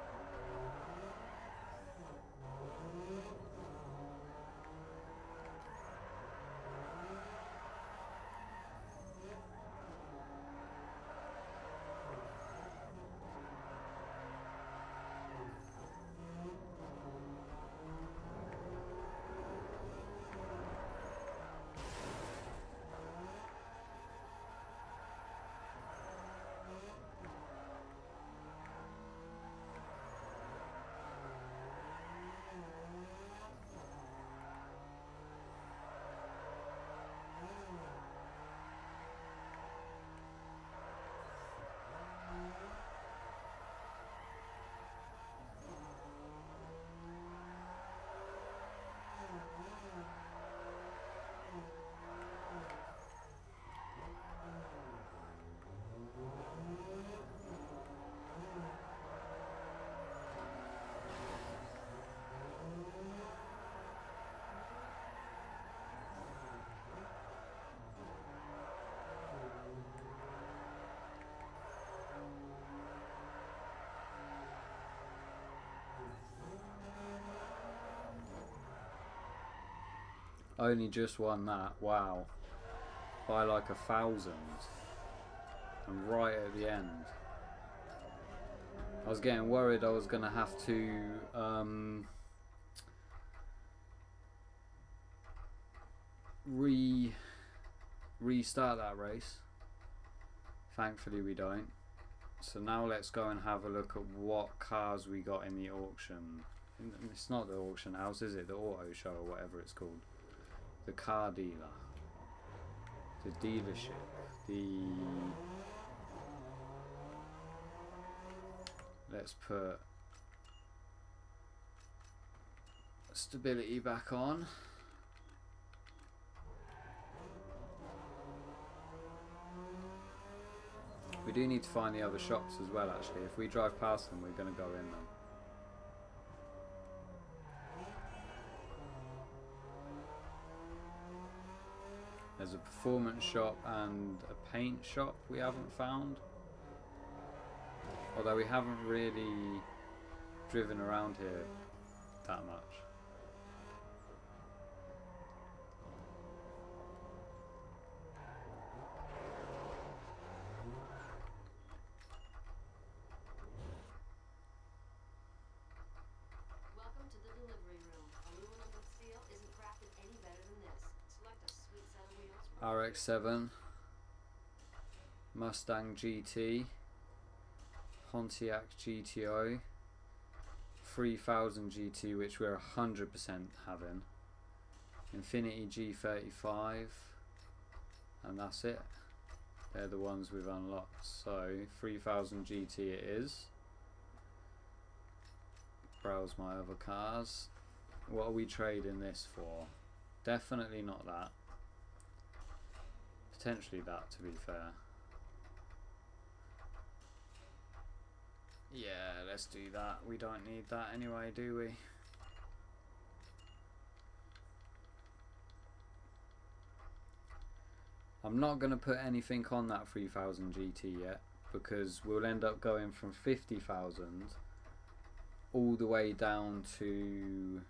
Only just won that, wow. By like 1,000. And right at the end. I was getting worried I was going to have to restart that race. Thankfully we don't. So now let's go and have a look at what cars we got in the auction. It's not the auction house, is it? The auto show or whatever it's called. The car dealer. The dealership. Let's put stability back on. We do need to find the other shops as well, actually. If we drive past them, we're going to go in them. performance shop and a paint shop we haven't found. Although we haven't really driven around here that much. Welcome to the delivery room. Aluminum with steel isn't crafted any better than this. Select a sweet set of wheels. RX-7, Mustang GT, Pontiac GTO, 3000 GT, which we're 100% having, Infiniti G35, and that's it. They're the ones we've unlocked. So 3000 GT it is. Browse my other cars. What are we trading this for? Definitely not that. Potentially that, to be fair. Yeah, let's do that. We don't need that anyway, do we? I'm not going to put anything on that 3000 GT yet, because we'll end up going from 50,000 all the way down to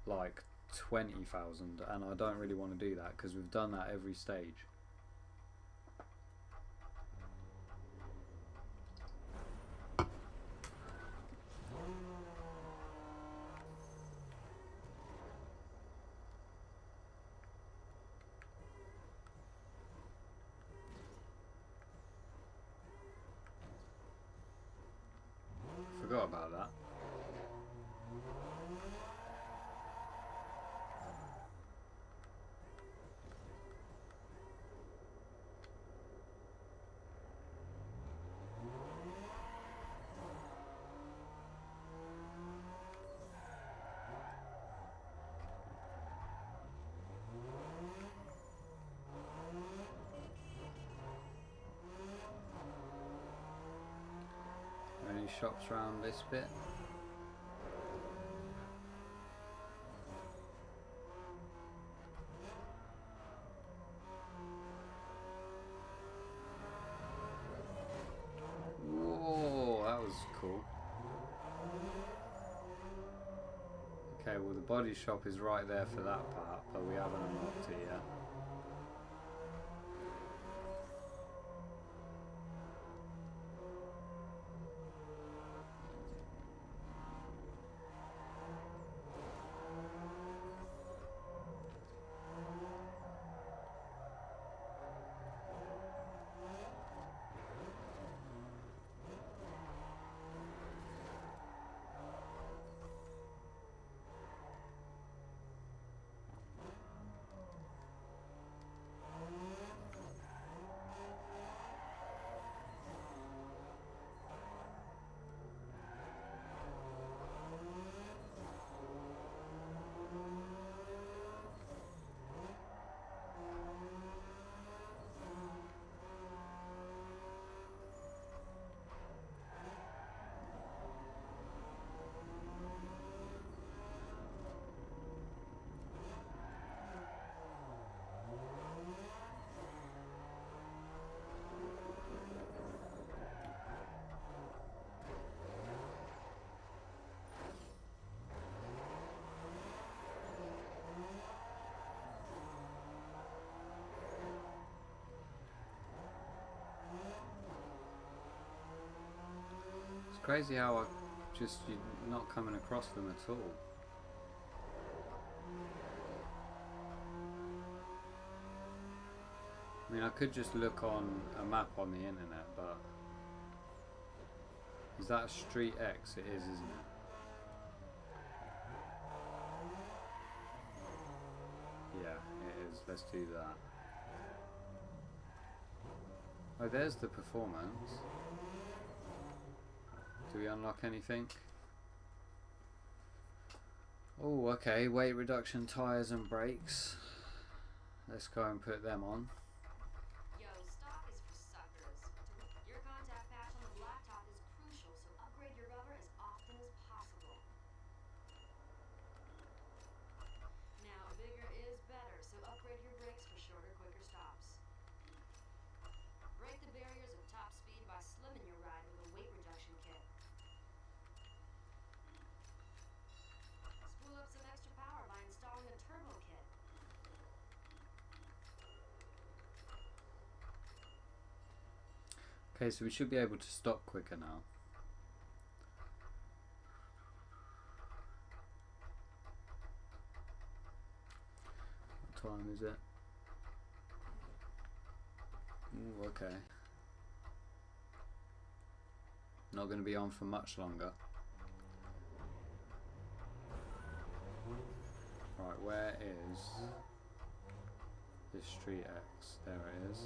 like 20,000, and I don't really want to do that because we've done that every stage. Forgot about that. Any shops around this bit? Whoa, that was cool. Okay, well the body shop is right there for that part, but we haven't unlocked it yet. It's crazy how you're not coming across them at all. I mean, I could just look on a map on the internet, but is that a street X? It is, isn't it? Yeah, it is. Let's do that. Oh, there's the performance. Do we unlock anything? Oh, okay. Weight reduction, tyres and brakes. Let's go and put them on. Yo, stock is for suckers. Your contact patch on the blacktop is crucial, so upgrade your rubber as often as possible. Now, bigger is better, so upgrade your brakes for Okay, so we should be able to stop quicker now. What time is it? Ooh, okay. Not going to be on for much longer. Right, where is this street X? There it is.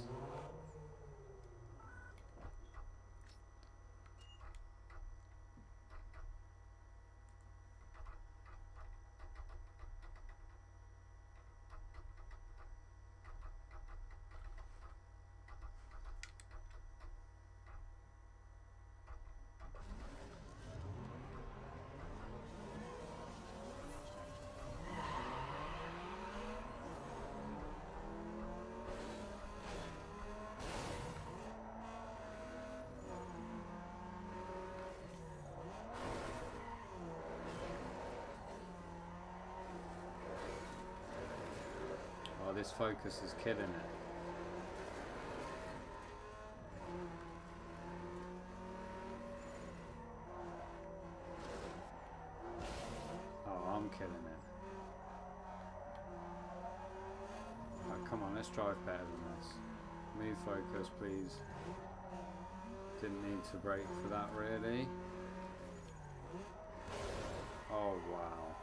Oh, this focus is killing it. Oh, I'm killing it. Right, come on, let's drive better than this. Move focus, please. Didn't need to brake for that, really. Oh, wow.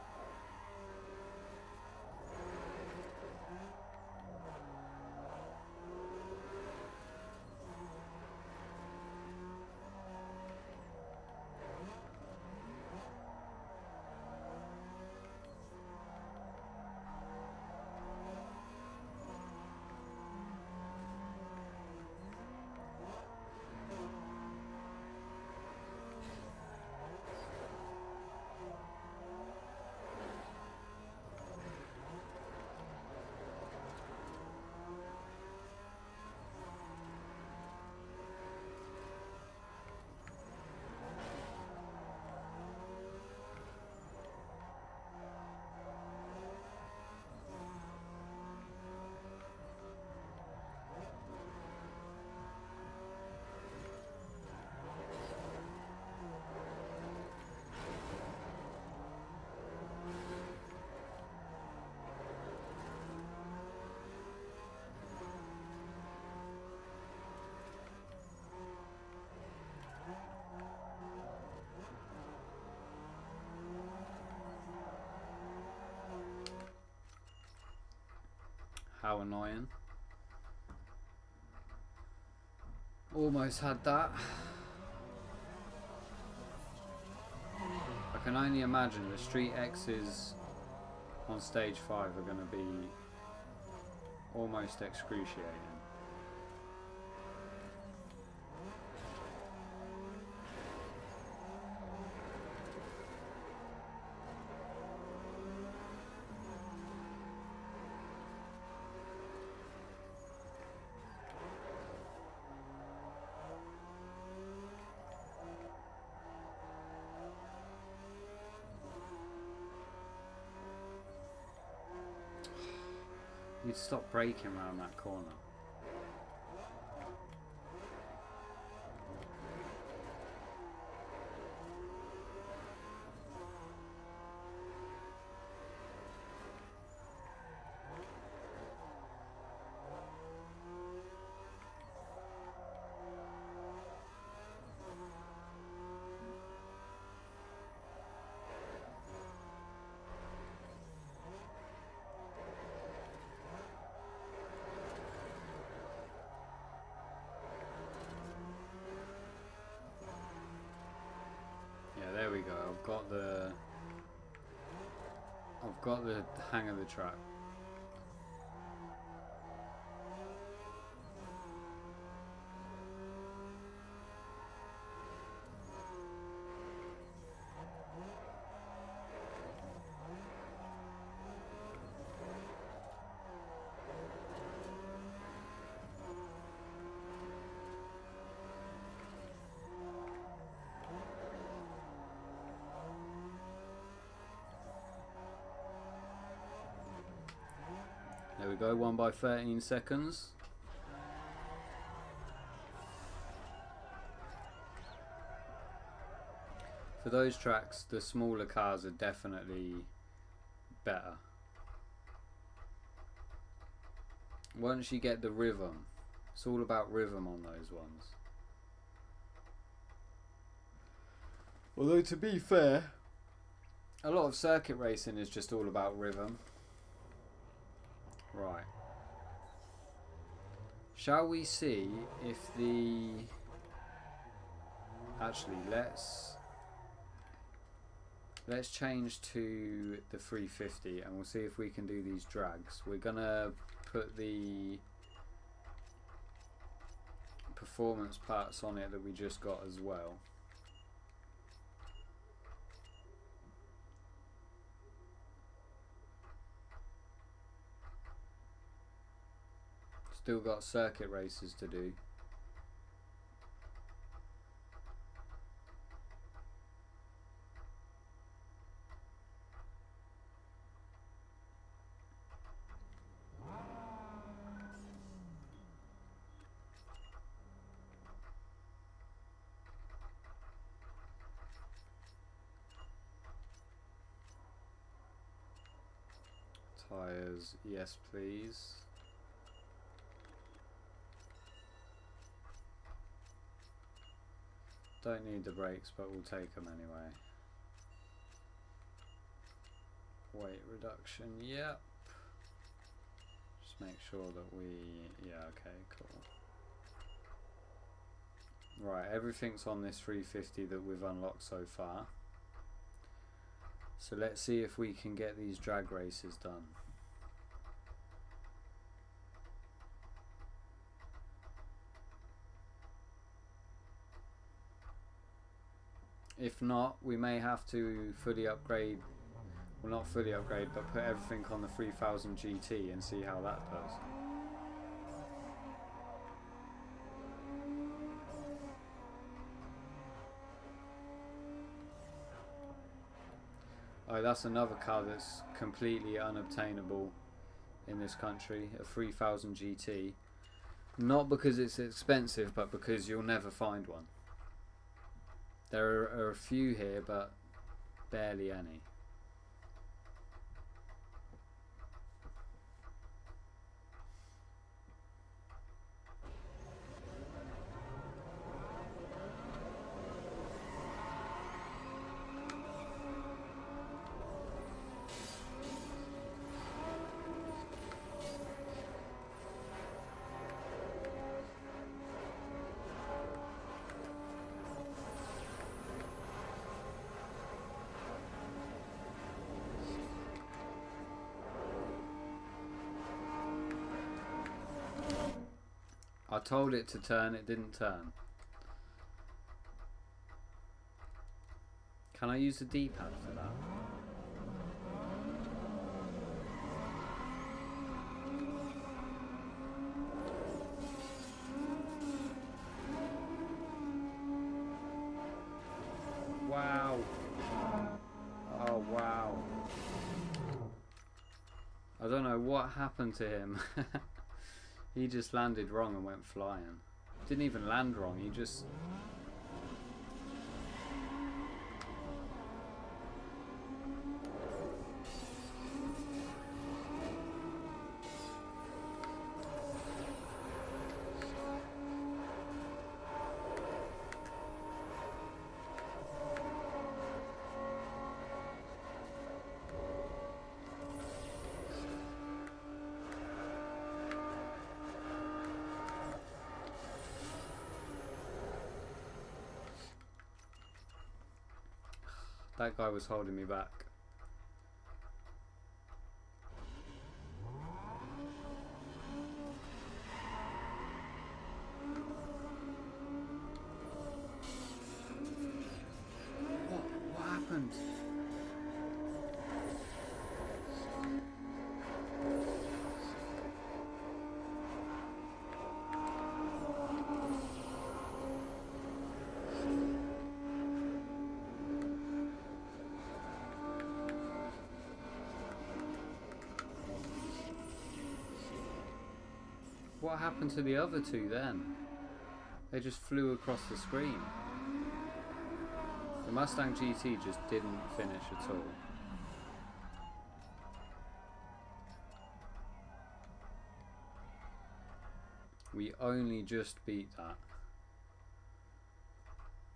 How annoying. Almost had that. I can only imagine the Street X's on stage 5 are going to be almost excruciating. You'd stop braking around that corner. There we go. I've got the hang of the track. There we go, 1 by 13 seconds. For those tracks, the smaller cars are definitely better. Once you get the rhythm, it's all about rhythm on those ones. Although to be fair, a lot of circuit racing is just all about rhythm. Right. Shall we see if the... Actually, let's change to the 350 and we'll see if we can do these drags. We're gonna put the performance parts on it that we just got as well. Still got circuit races to do. Tires, yes please. Don't need the brakes, but we'll take them anyway. Weight reduction, yep. Just make sure that we... yeah, okay, cool. Right, everything's on this 350 that we've unlocked so far. So let's see if we can get these drag races done. If not, we may have to fully upgrade, well not fully upgrade, but put everything on the 3000 GT and see how that does. Oh, that's another car that's completely unobtainable in this country, a 3000 GT. Not because it's expensive, but because you'll never find one. There are a few here, but barely any. I told it to turn, it didn't turn. Can I use the D-pad for that? Wow. Oh wow. I don't know what happened to him. He just landed wrong and went flying. Didn't even land wrong, he just... That guy was holding me back. What happened? What happened to the other two then? They just flew across the screen. The Mustang GT just didn't finish at all. We only just beat that.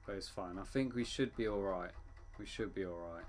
But it's fine. I think we should be alright. We should be alright.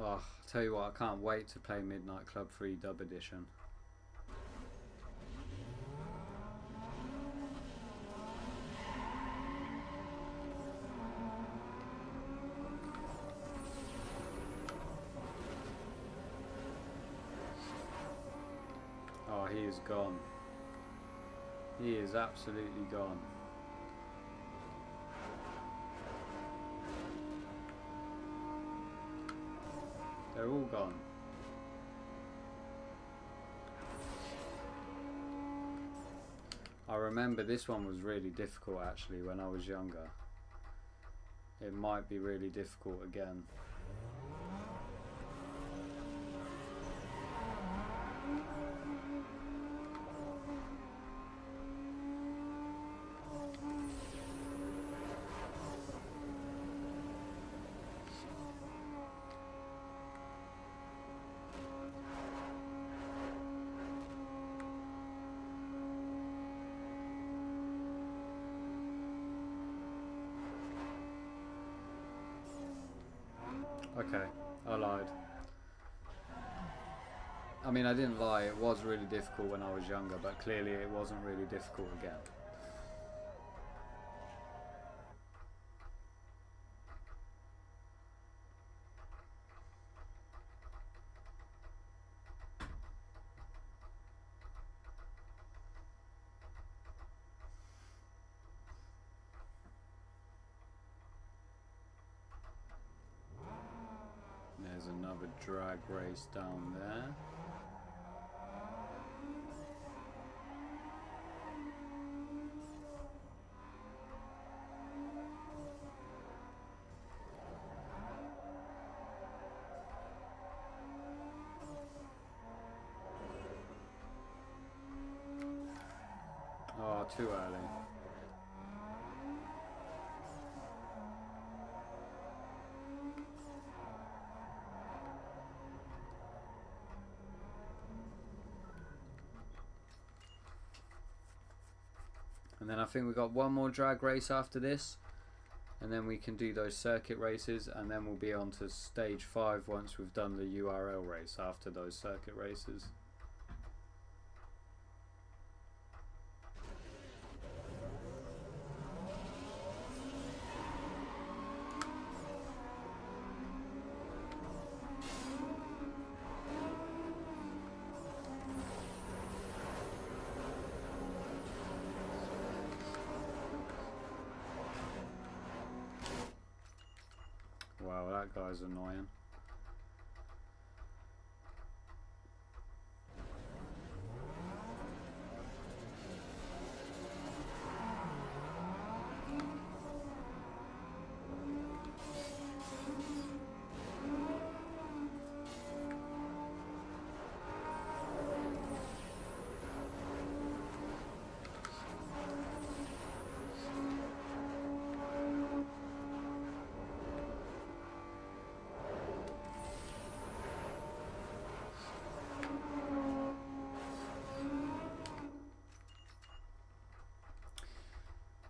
Oh, tell you what, I can't wait to play Midnight Club 3 Dub Edition. Oh, he is gone. He is absolutely gone. They're all gone. I remember this one was really difficult actually when I was younger. It might be really difficult again. Okay, I lied. I mean, I didn't lie, it was really difficult when I was younger, but clearly it wasn't really difficult again. There's another drag race down there. Oh, too early. And then I think we got one more drag race after this, and then we can do those circuit races, and then we'll be on to stage 5 once we've done the URL race after those circuit races. Wow, that guy's annoying.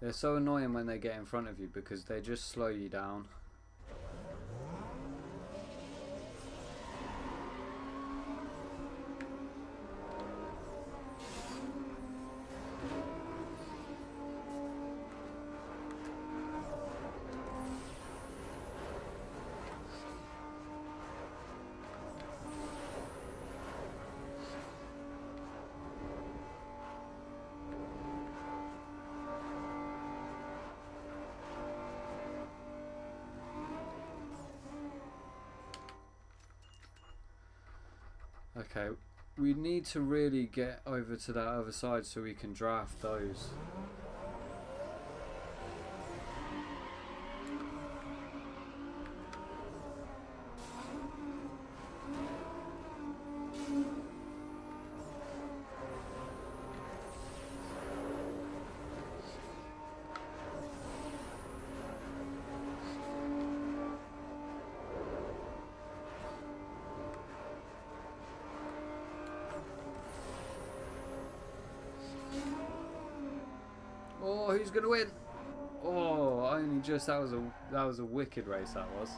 They're so annoying when they get in front of you because they just slow you down. Okay, we need to really get over to that other side so we can draft those. Oh, who's gonna win? Oh, only just that was a wicked race that was.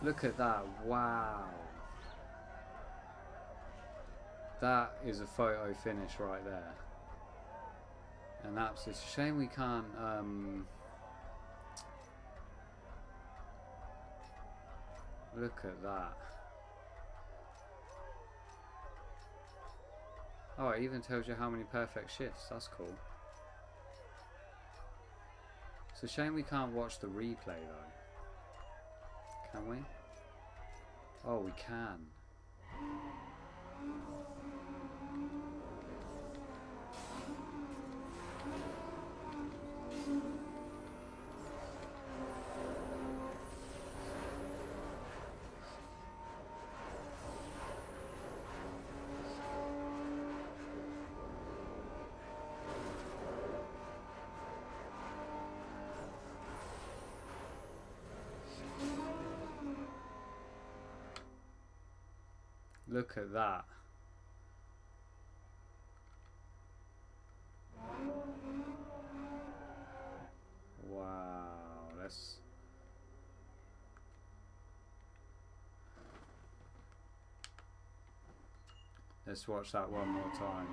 Look at that! Wow, that is a photo finish right there. And that's it's a shame we can't. Look at that. Oh, it even tells you how many perfect shifts. That's cool. It's a shame we can't watch the replay though. Can we? Oh, we can. Look at that. Wow, let's watch that one more time.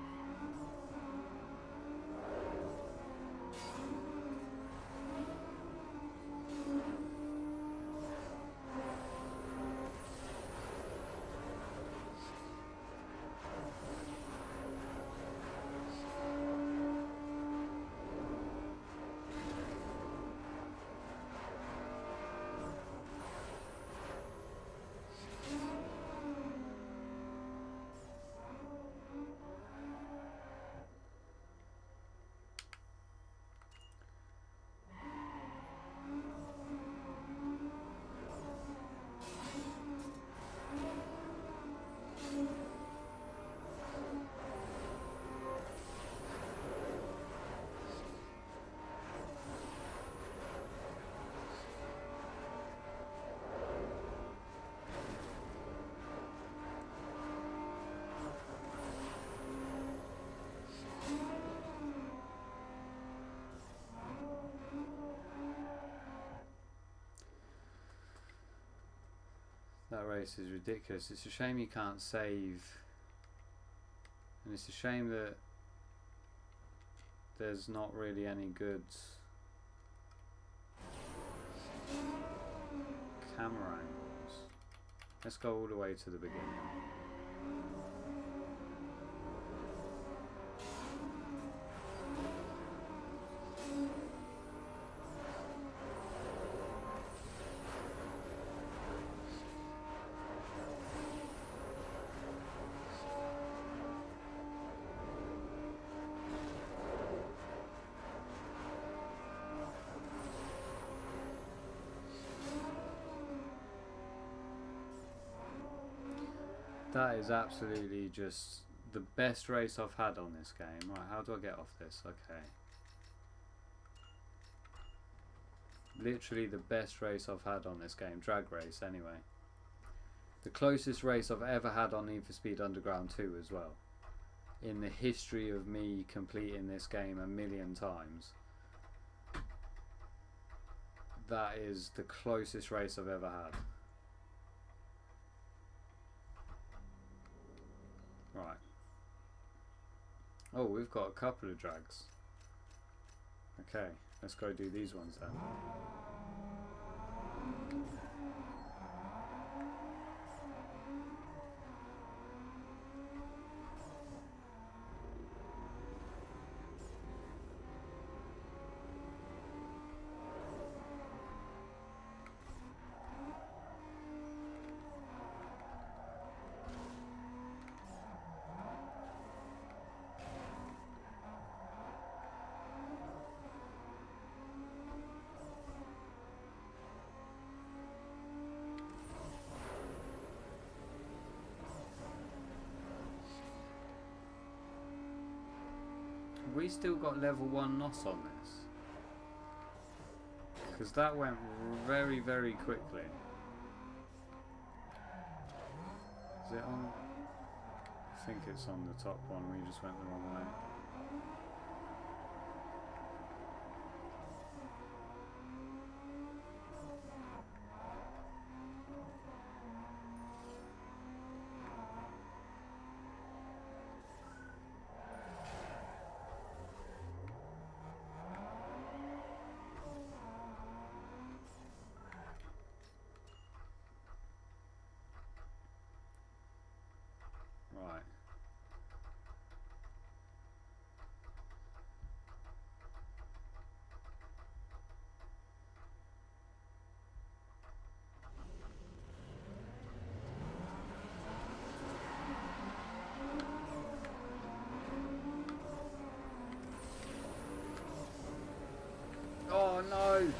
That race is ridiculous. It's a shame you can't save, and it's a shame that there's not really any good camera angles. Let's go all the way to the beginning. That is absolutely just the best race I've had on this game. Right, how do I get off this? Okay. Literally the best race I've had on this game. Drag race, anyway. The closest race I've ever had on Need for Speed Underground 2 as well. In the history of me completing this game a million times. That is the closest race I've ever had. Right. Oh, we've got a couple of drags. Okay, let's go do these ones then. we still got level 1 NOS on this? Because that went very, very quickly. Is it on? I think it's on the top one. We just went the wrong way. Right. Oh no!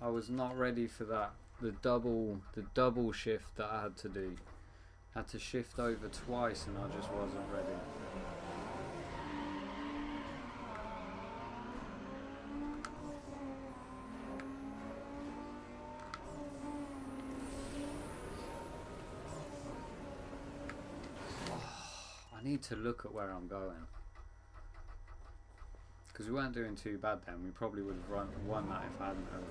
I was not ready for that. The double shift that I had to do. Had to shift over twice and I just wasn't ready. I need to look at where I'm going. Because we weren't doing too bad then. We probably would have won that if I hadn't have.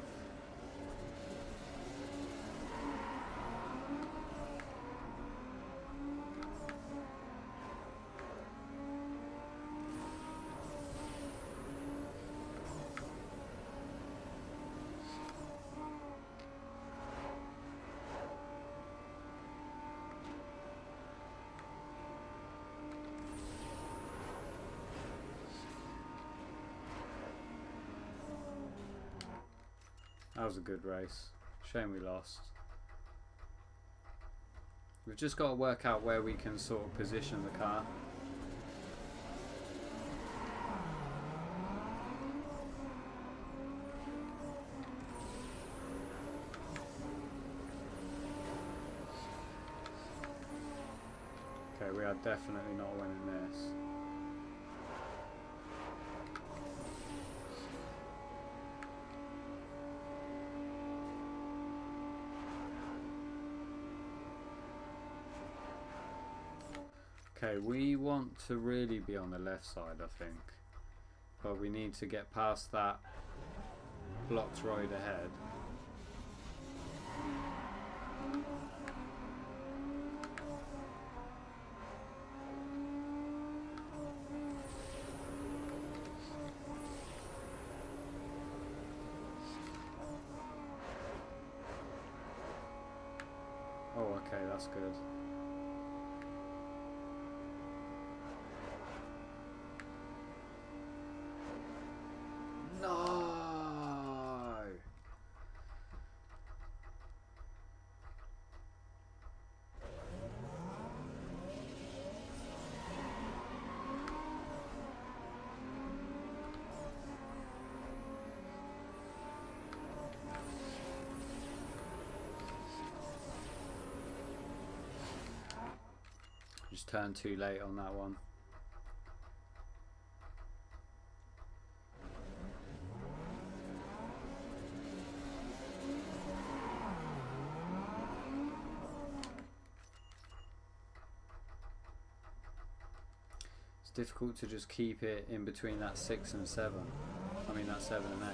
That was a good race. Shame we lost. We've just got to work out where we can sort of position the car. Okay, we are definitely not winning this. Okay, we want to really be on the left side, I think. But we need to get past that blocked road ahead. Oh, okay, that's good. No. Just turned too late on that one. Difficult to just keep it in between that 6 and 7. I mean that 7 and 8.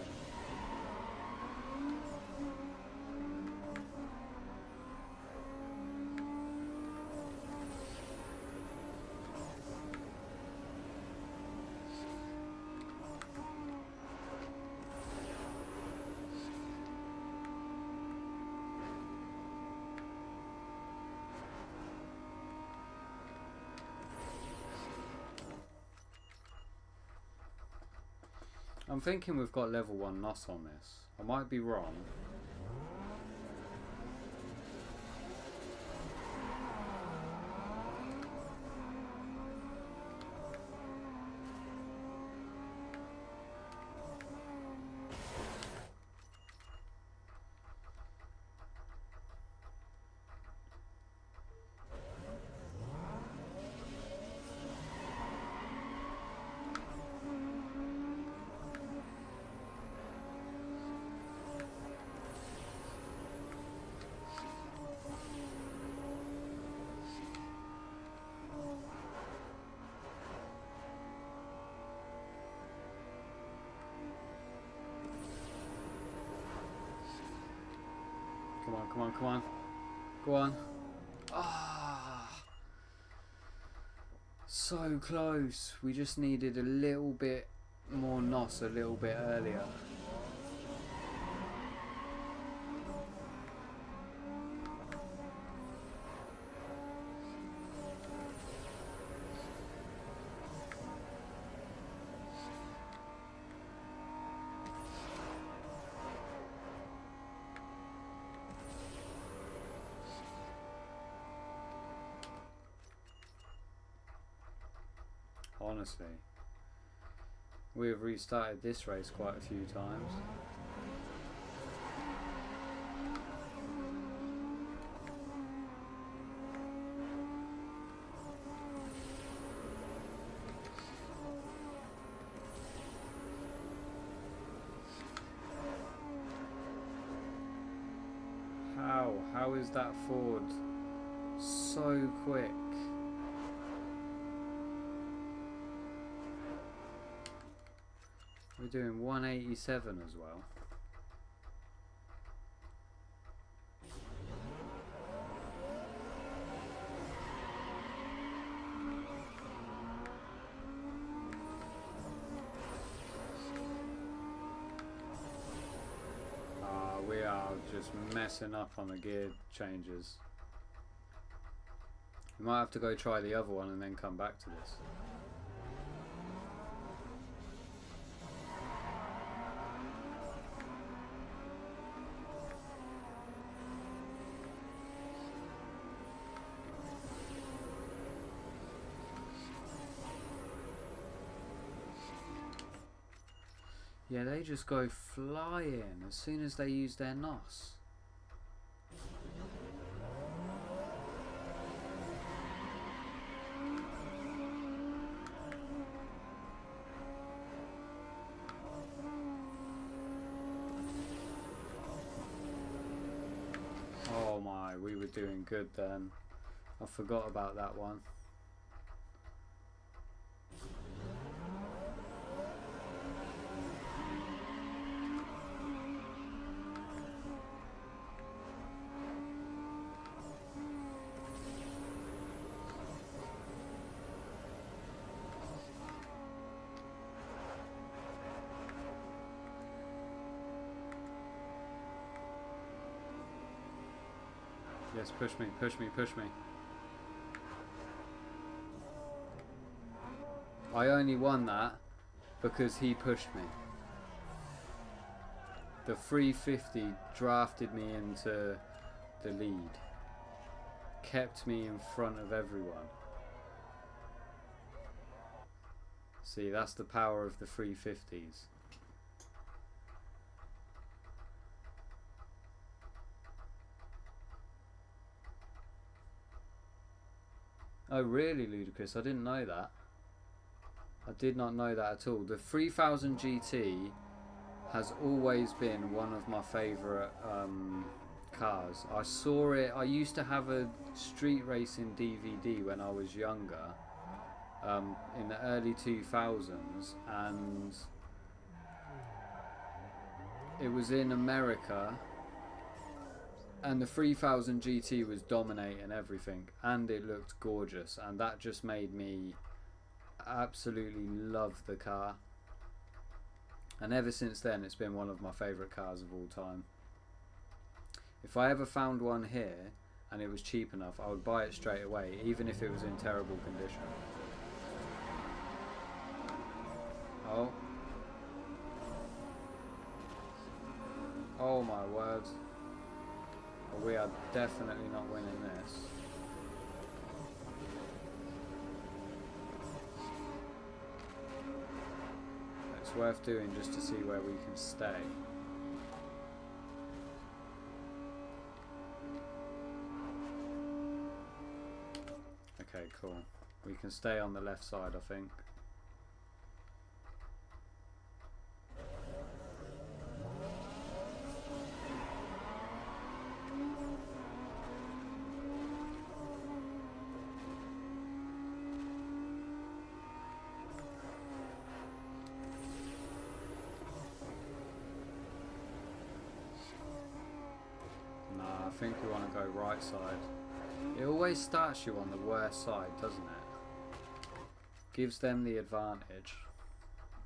I'm thinking we've got level 1 NOS on this. I might be wrong. come on, come on. Go on. Ah, so close. We just needed a little bit more NOS a little bit earlier. Honestly, we have restarted this race quite a few times. How is that Ford so quick? We're doing 187 as well. We are just messing up on the gear changes. We might have to go try the other one and then come back to this. Yeah, they just go flying as soon as they use their NOS. Oh my, we were doing good then. I forgot about that one. Yes, push me, push me, push me. I only won that because he pushed me. The 350 drafted me into the lead. Kept me in front of everyone. See, that's the power of the 350s. Oh really, Ludicrous? I didn't know that. I did not know that at all. The 3000 GT has always been one of my favourite cars. I saw it, I used to have a street racing DVD when I was younger, in the early 2000s, and it was in America. And the 3000 GT was dominating everything, and it looked gorgeous, and that just made me absolutely love the car. And ever since then, it's been one of my favourite cars of all time. If I ever found one here and it was cheap enough, I would buy it straight away, even if it was in terrible condition. Oh. Oh my word. We are definitely not winning this. It's worth doing just to see where we can stay. Okay, cool. We can stay on the left side, I think. I think we want to go right side. It always starts you on the worst side, doesn't it? Gives them the advantage.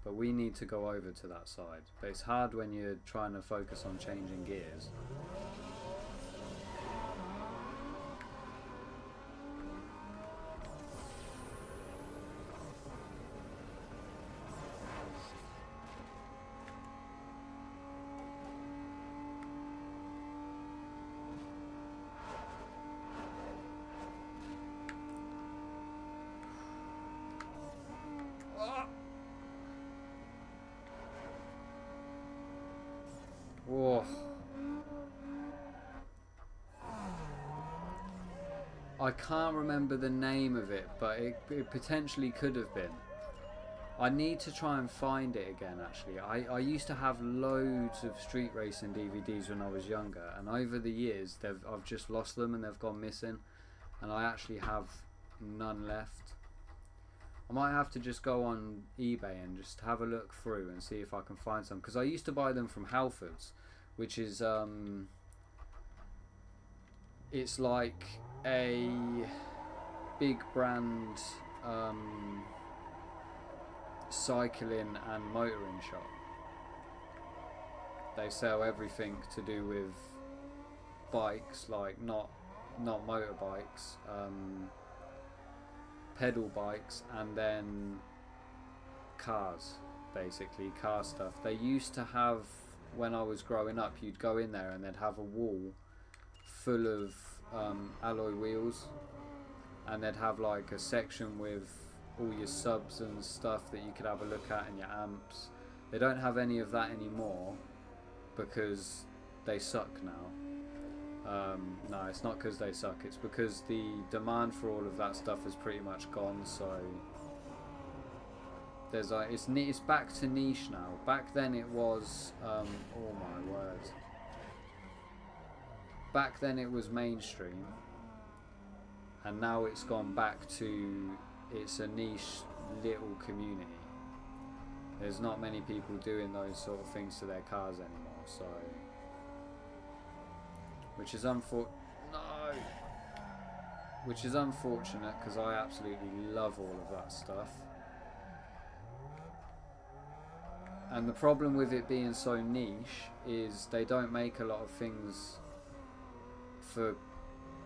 But we need to go over to that side. But it's hard when you're trying to focus on changing gears. Whoa. I can't remember the name of it, but it potentially could have been. I need to try and find it again, actually. I used to have loads of street racing DVDs when I was younger, and over the years I've just lost them and they've gone missing, and I actually have none left. I might have to just go on eBay and just have a look through and see if I can find some, because I used to buy them from Halfords, which is it's like a big brand cycling and motoring shop. They sell everything to do with bikes, like not motorbikes, pedal bikes, and then cars, basically car stuff. They used to have, when I was growing up, you'd go in there and they'd have a wall full of alloy wheels, and they'd have like a section with all your subs and stuff that you could have a look at, and your amps. They don't have any of that anymore because they suck now. No, it's not because they suck, it's because the demand for all of that stuff has pretty much gone, so there's like, it's back to niche now. Back then it was oh my word, back then it was mainstream, and now it's gone back to, it's a niche little community. There's not many people doing those sort of things to their cars anymore, so, which is unfortunate because I absolutely love all of that stuff. And the problem with it being so niche is they don't make a lot of things for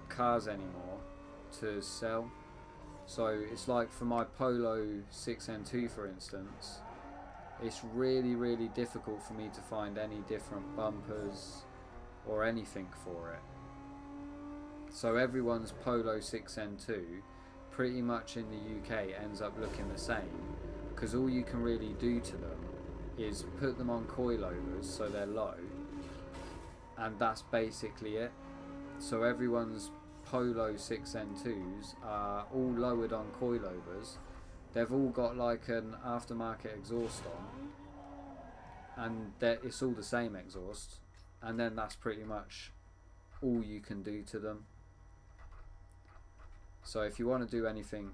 cars anymore to sell. So it's like for my Polo 6N2, for instance, it's really difficult for me to find any different bumpers or anything for it. So everyone's Polo 6N2 pretty much in the UK ends up looking the same, because all you can really do to them is put them on coilovers so they're low, and that's basically it. So everyone's Polo 6N2s are all lowered on coilovers. They've all got like an aftermarket exhaust on, and it's all the same exhaust, and then that's pretty much all you can do to them. So if you want to do anything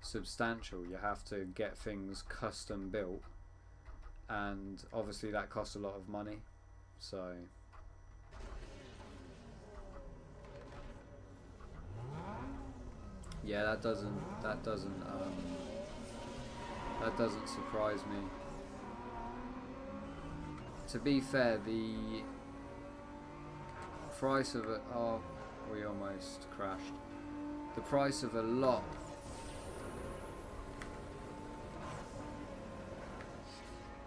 substantial, you have to get things custom built, and obviously that costs a lot of money. So yeah, that doesn't surprise me. To be fair, the price of it, oh, we almost crashed. The price of a lot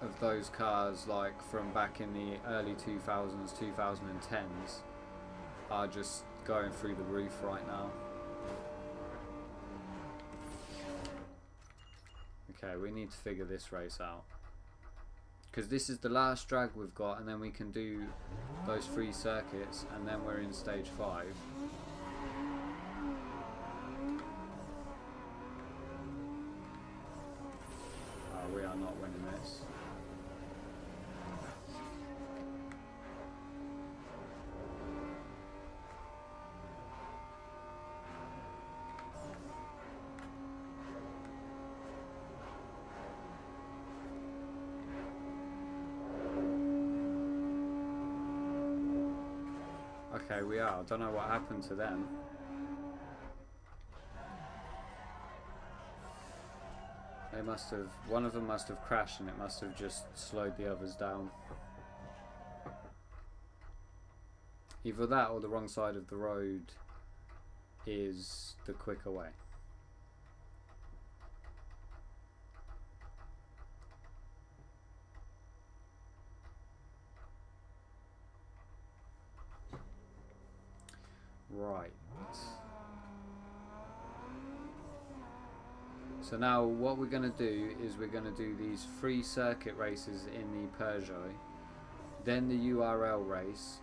of those cars, like from back in the early 2000s, 2010s, are just going through the roof right now. Okay, we need to figure this race out, because this is the last drag we've got, and then we can do those 3 circuits, and then we're in stage 5. We are not winning this. Okay, we are. I don't know what happened to them. They must have... One of them must have crashed and it must have just slowed the others down. Either that or the wrong side of the road is the quicker way. Right. So now what we're going to do is we're going to do these 3 circuit races in the Peugeot, then the URL race,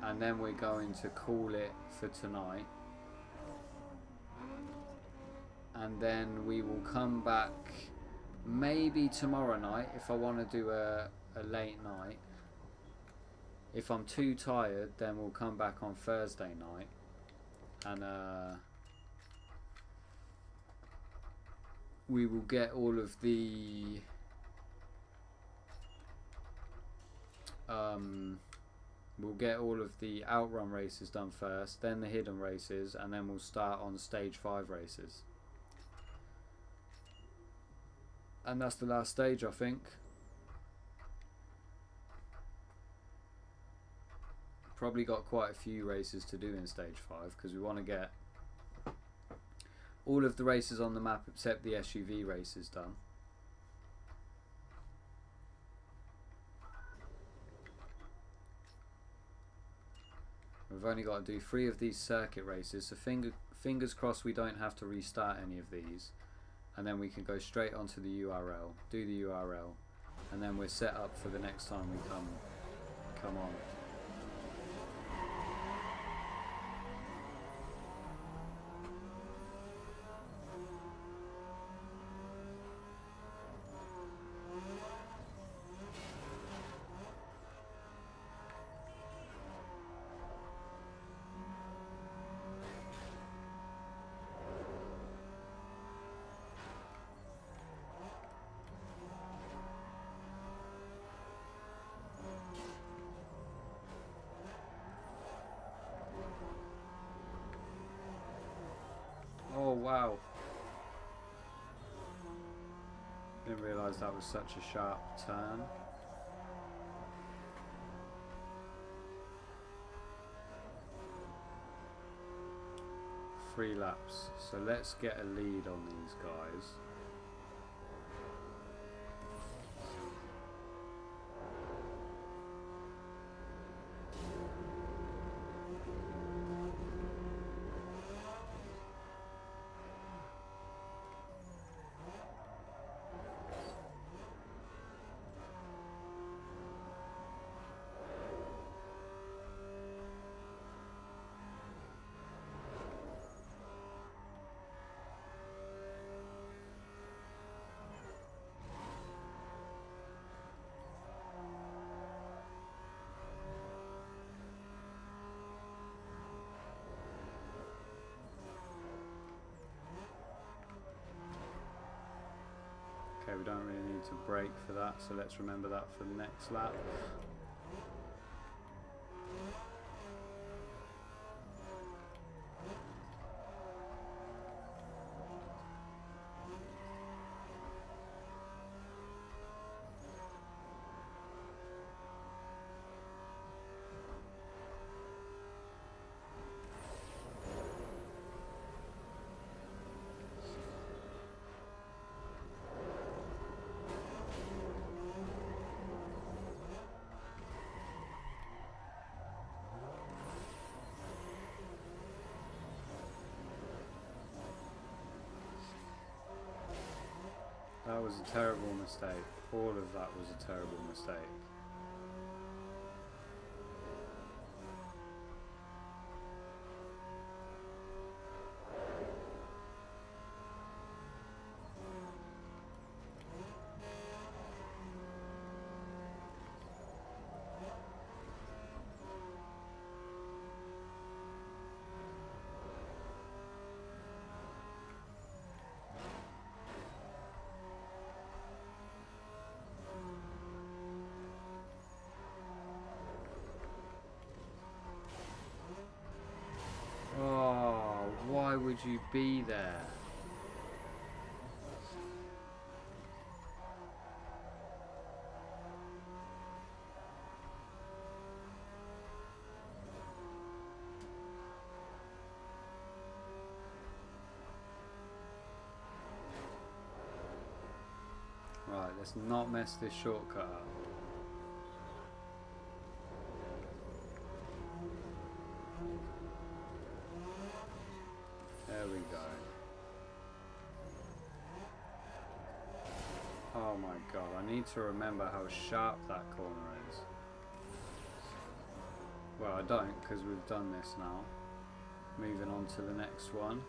and then we're going to call it for tonight. And then we will come back maybe tomorrow night if I want to do a late night. If I'm too tired, then we'll come back on Thursday night. And we will get all of the we'll get all of the outrun races done first, then the hidden races, and then we'll start on stage 5 races. And that's the last stage, I think. Probably got quite a few races to do in stage 5 because we want to get all of the races on the map except the SUV races done. We've only got to do 3 of these circuit races, so fingers crossed we don't have to restart any of these, and then we can go straight onto the URL, do the URL, and then we're set up for the next time we come on. Oh wow. Didn't realise that was such a sharp turn. Three laps. So let's get a lead on these guys. Okay, we don't really need to brake for that, so let's remember that for the next lap. That was a terrible mistake. All of that was a terrible mistake. would you be there? Right, let's not mess this shortcut up. There we go. Oh my god, I need to remember how sharp that corner is. Well, I don't, because we've done this now. Moving on to the next one.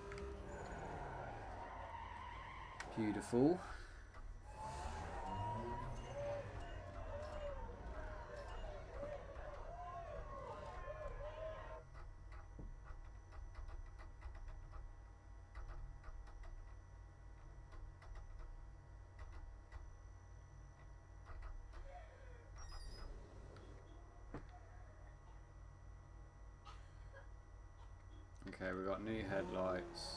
Beautiful. Okay, we've got new headlights.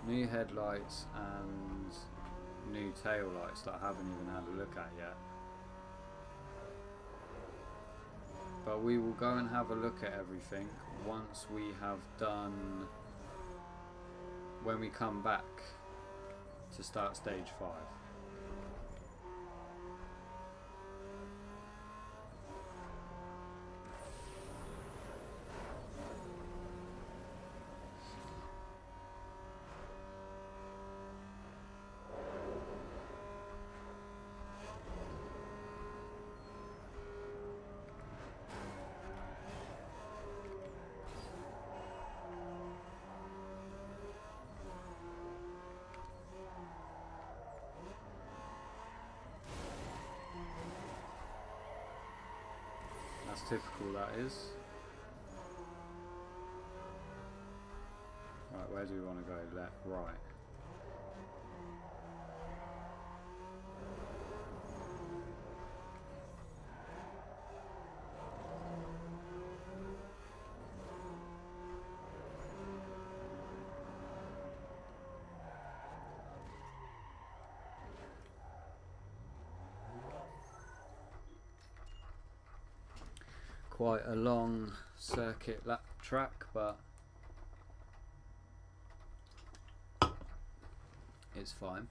New headlights and new tail lights that I haven't even had a look at yet. But we will go and have a look at everything once we have done, when we come back to start stage 5. That's typical, that is. Right, where do we want to go? Left, right. Quite a long circuit lap track, but it's fine.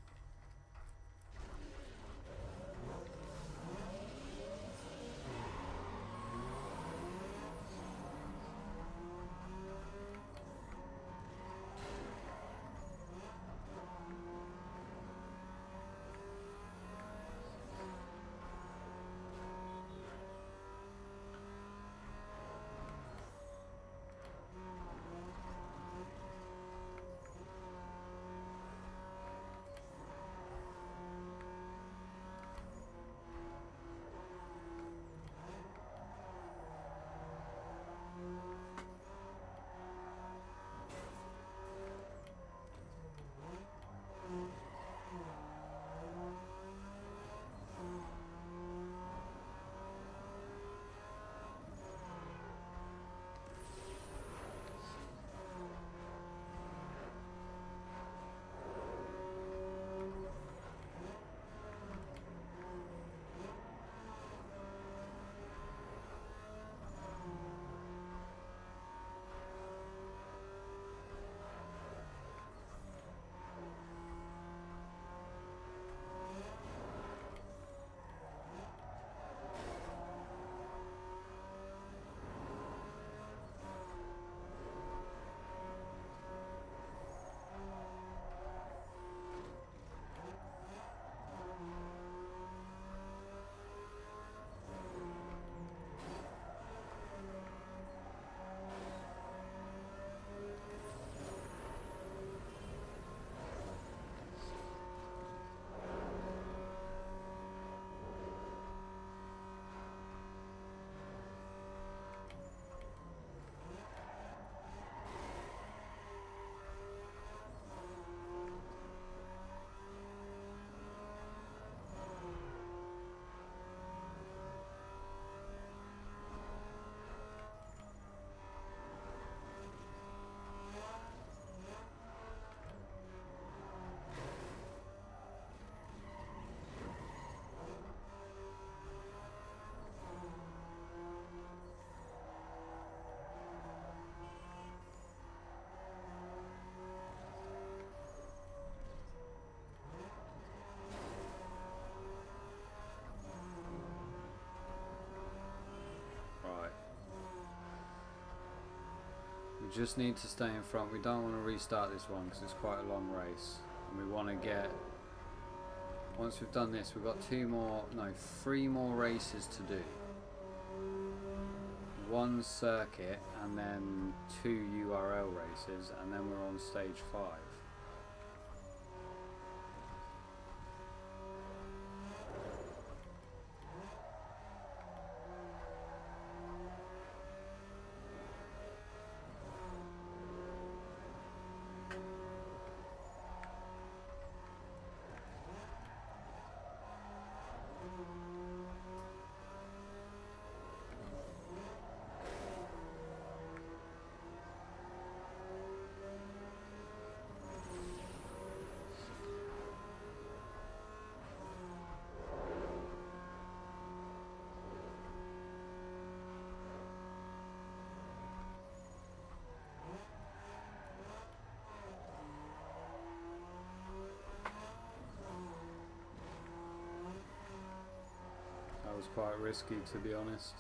just need to stay in front. We don't want to restart this one because it's quite a long race. And we want to get... Once we've done this, we've got 3 more races to do. 1 circuit and then 2 URL races, and then we're on stage 5. That was quite risky, to be honest,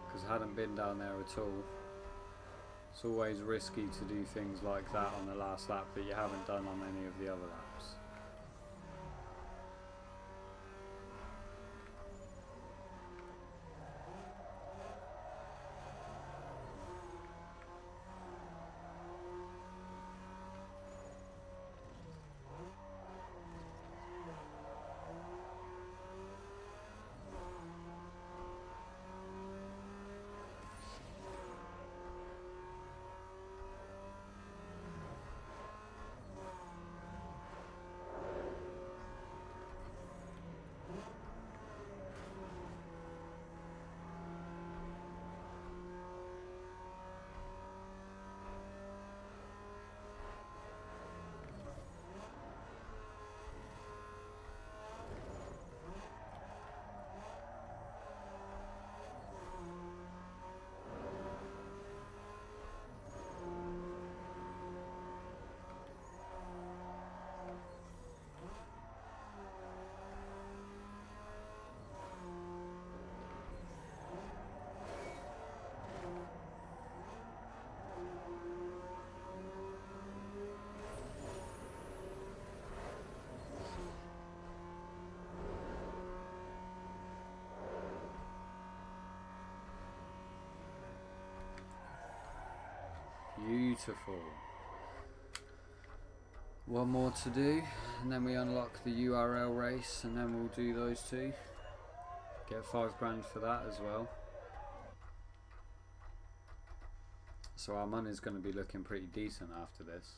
because I hadn't been down there at all. It's always risky to do things like that on the last lap that you haven't done on any of the other laps. Beautiful. 1 more to do, and then we unlock the URL race, and then we'll do those 2. Get 5 grand for that as well. So our money's going to be looking pretty decent after this.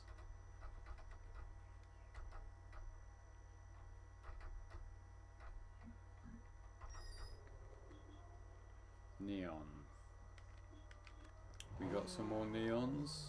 Neon. We got some more neons.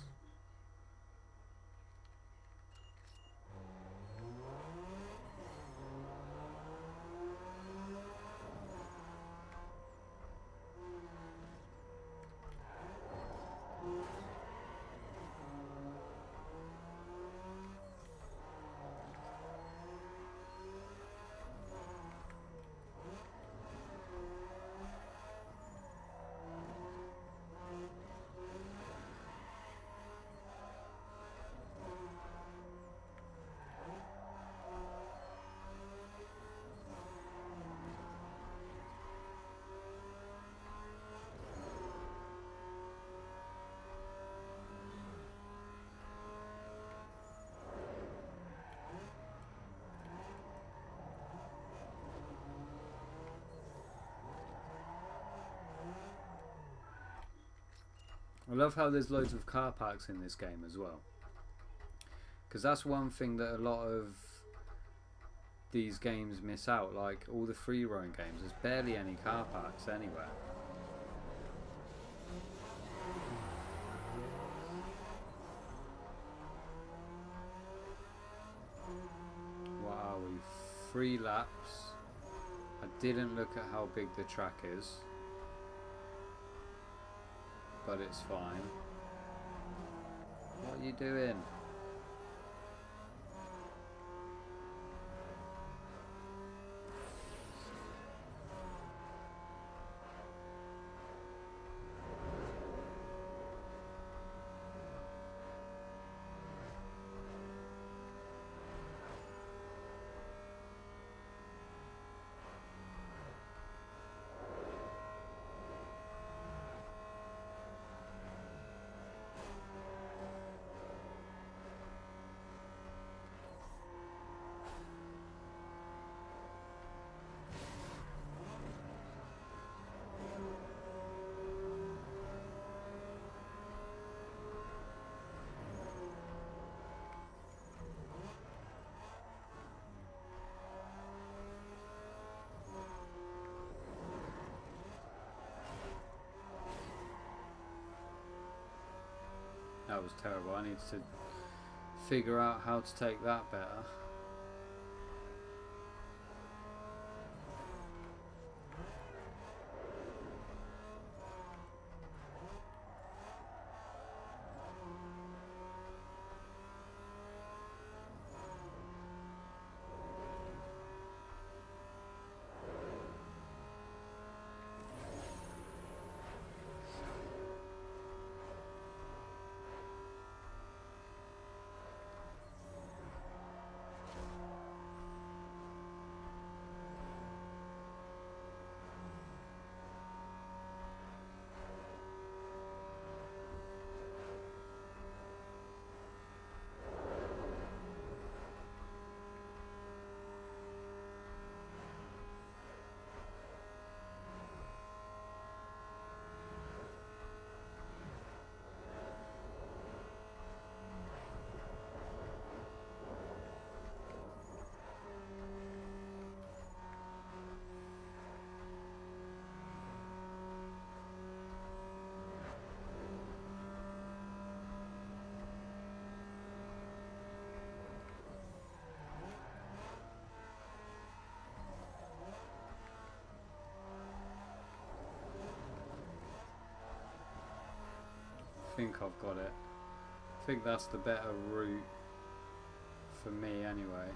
I love how there's loads of car parks in this game as well, because that's one thing that a lot of these games miss out. Like all the free roam games, there's barely any car parks anywhere. What are we? 3 laps. I didn't look at how big the track is, but it's fine. What are you doing? that was terrible. I need to figure out how to take that better. I think I've got it. I think that's the better route for me anyway.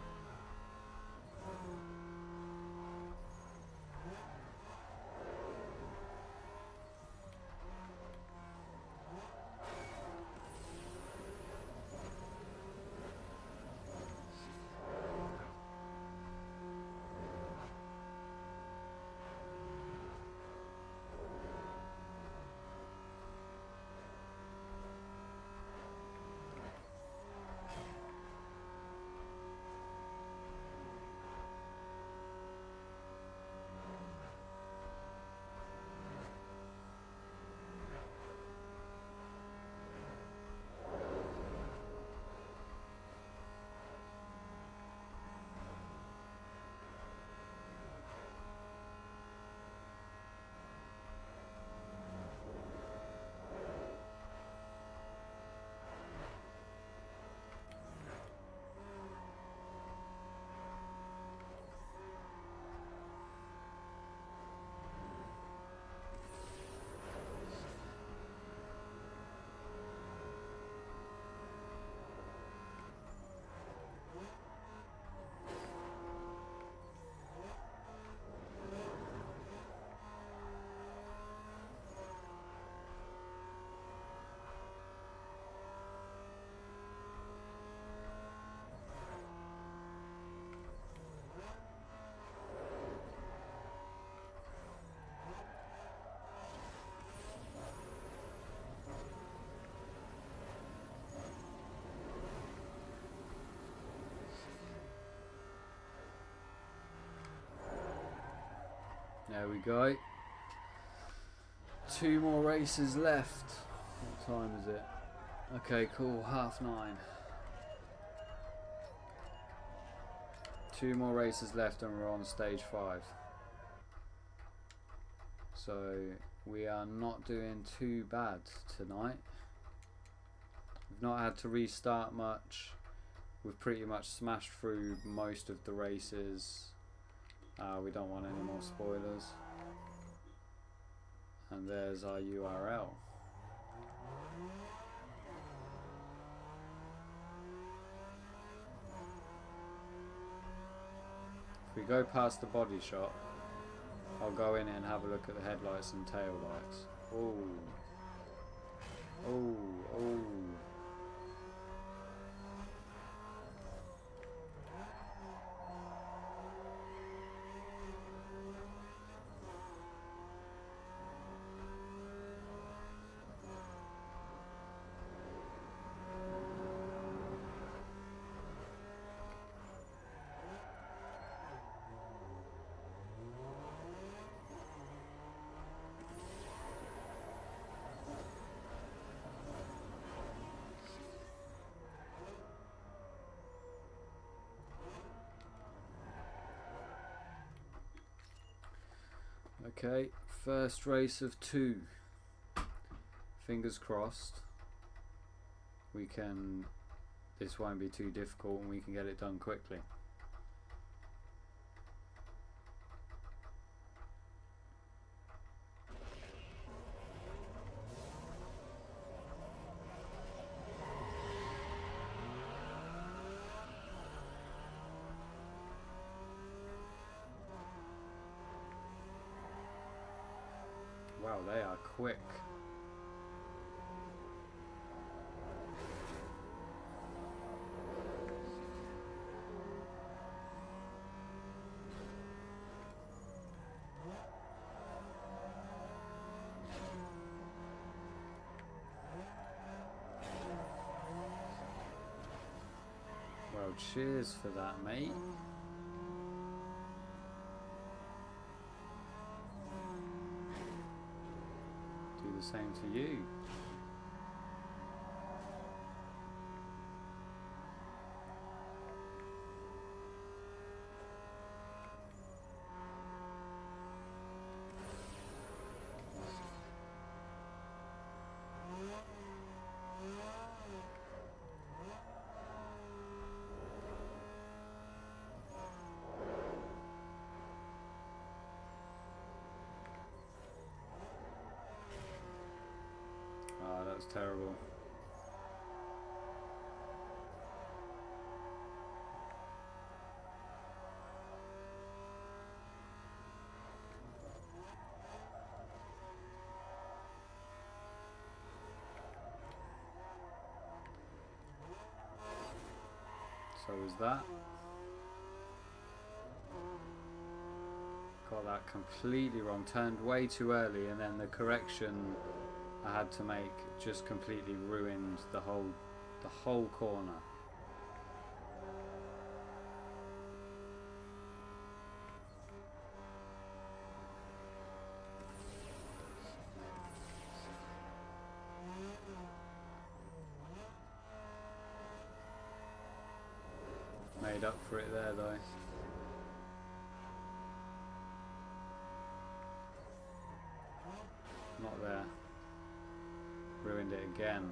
There we go. 2 more races left. What time is it? Okay, cool. 9:30. 2 more races left and we're on stage 5. So we are not doing too bad tonight. We've not had to restart much. We've pretty much smashed through most of the races. We don't want any more spoilers. And there's our URL. If we go past the body shop, I'll go in and have a look at the headlights and tail lights. Oh. Oh, oh. Okay, first race of 2. Fingers crossed. we can, this won't be too difficult and we can get it done quickly. Wow, they are quick. Well, cheers for that, mate. Do the same to you. Ah, that's terrible. So was that. Got that completely wrong. Turned way too early, and then the correction I had to make just completely ruined the whole corner. Made up for it there though. Not there. Ruined it again.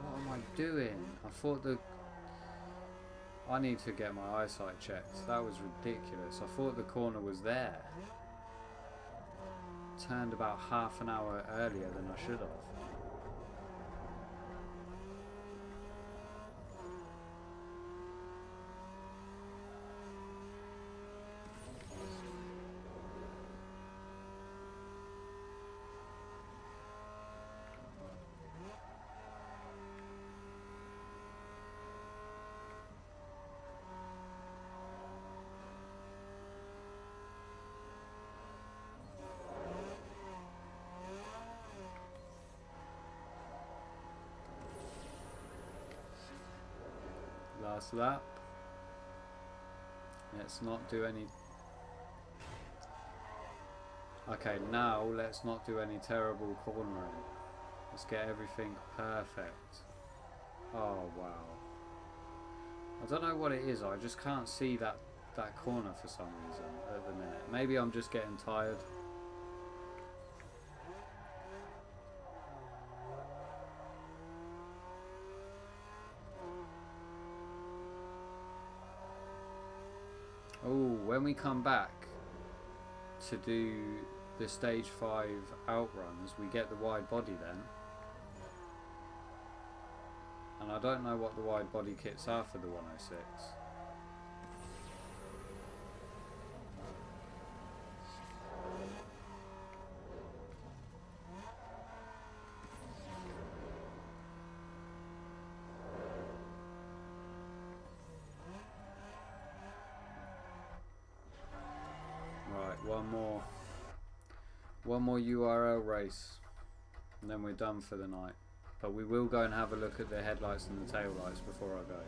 What am I doing? I thought I need to get my eyesight checked. That was ridiculous. I thought the corner was there. Turned about half an hour earlier than I should have. Last lap. Let's not do any. Okay, now let's not do any terrible cornering. Let's get everything perfect. Oh wow. I don't know what it is, I just can't see that corner for some reason at the minute. Maybe I'm just getting tired. Oh, when we come back to do the stage 5 outruns, we get the wide body then. And I don't know what the wide body kits are for the 106. One more URL race and then we're done for the night, but we will go and have a look at the headlights and the tail lights before I go.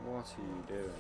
What are you doing?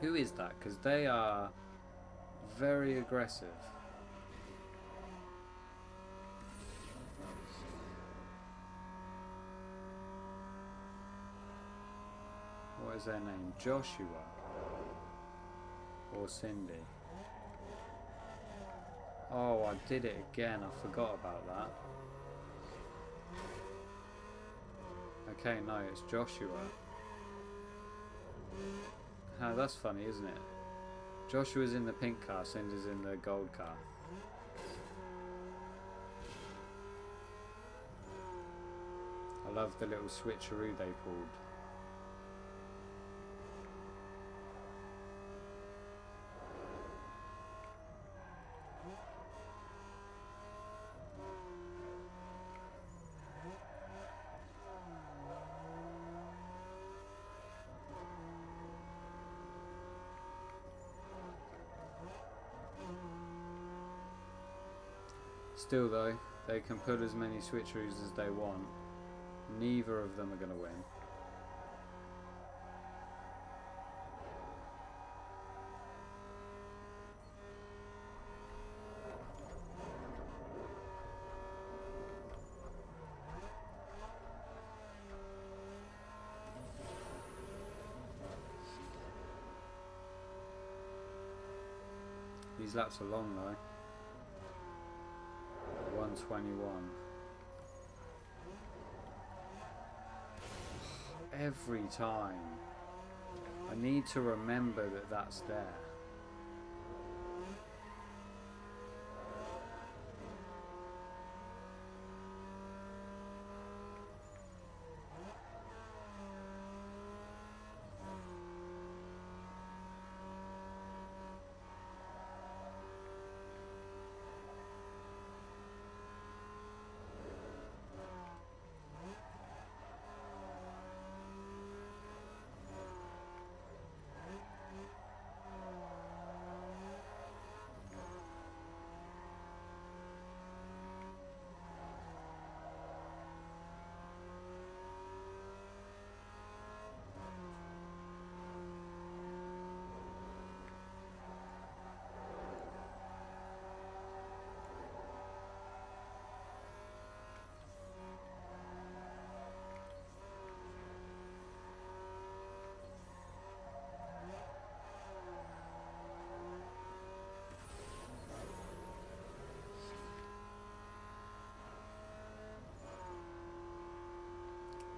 Who is that? Because they are very aggressive. What is their name? Joshua? Or Cindy? Oh, I did it again. I forgot about that. Okay, no, it's Joshua. Ah, that's funny, isn't it? Joshua's in the pink car, Cindy's in the gold car. I love the little switcheroo they pulled. Still though, they can put as many switcheroos as they want. Neither of them are going to win. These laps are long though. 121. Every time. I need to remember that that's there.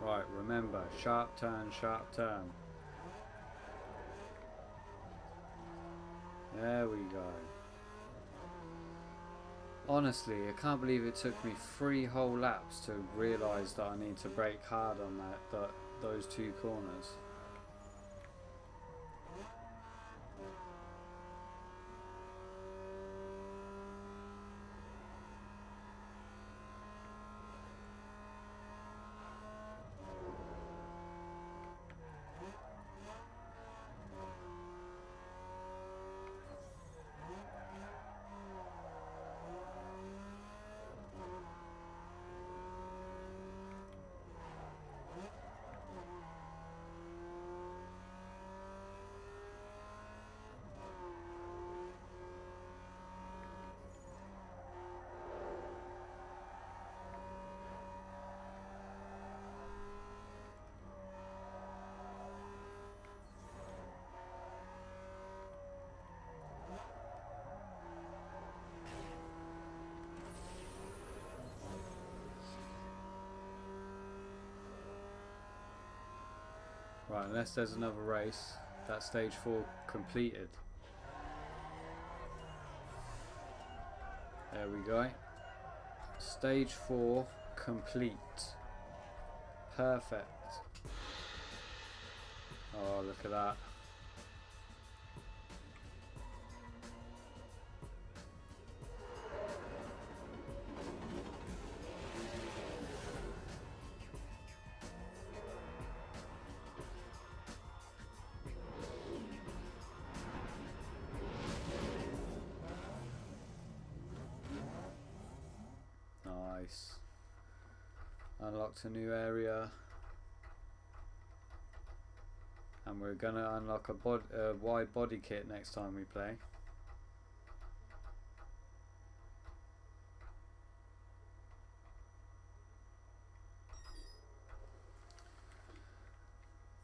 Right, remember, sharp turn, sharp turn. There we go. Honestly, I can't believe it took me 3 whole laps to realise that I need to brake hard on those 2 corners. Right, unless there's another race, that's stage 4 completed. There we go. Stage 4 complete. Perfect. Oh, look at that. Nice. Unlocked a new area. How And we're gonna unlock a wide body kit next time we play.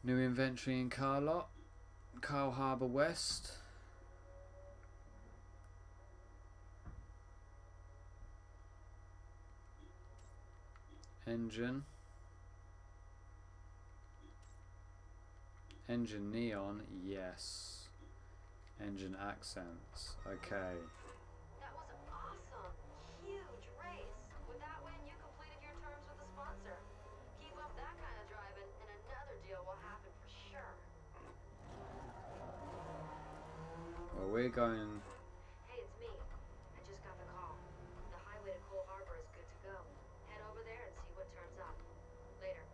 New inventory in car lot. Carl Harbour West. Engine. Engine neon, yes. Engine accents, okay. That was awesome. Huge race. With that win, you completed your terms with the sponsor. Keep up that kind of driving, and another deal will happen for sure. Well, we're going... Hey, it's me. I just got the call. The highway to Cole Harbor is good to go. Head over there and see what turns up. Later.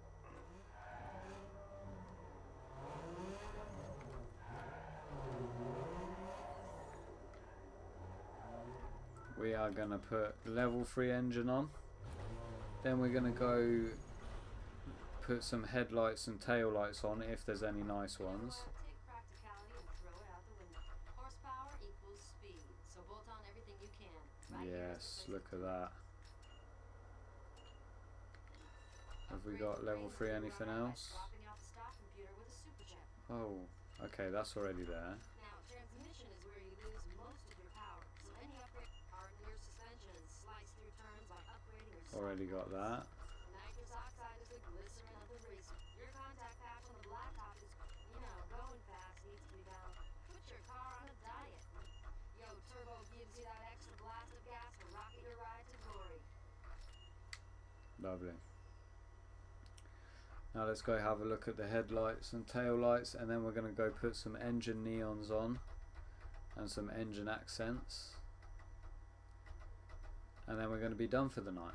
We are going to put level 3 engine on. Then we're going to go put some headlights and tail lights on if there's any nice ones. Take practicality and throw it out the window. Horsepower equals speed, so bolt on everything you can. Right here is Yes, the place look to at do it. that. Have we got level 3 anything else? Swapping out the stock computer with a super chip. Oh, okay, that's already there. Now, transmission is where you lose most of your power, so any upgrade harden your suspension and slice through turns by upgrading your Already got that. Nitrous oxide is the glycerin of the racer. Your contact patch on the blacktop is, going fast, needs to be found. Put your car on a diet. Yo, turbo gives you that extra blast of gas to rocket your ride to glory. Lovely. Now let's go have a look at the headlights and tail lights, and then we're going to go put some engine neons on and some engine accents, and then we're going to be done for the night.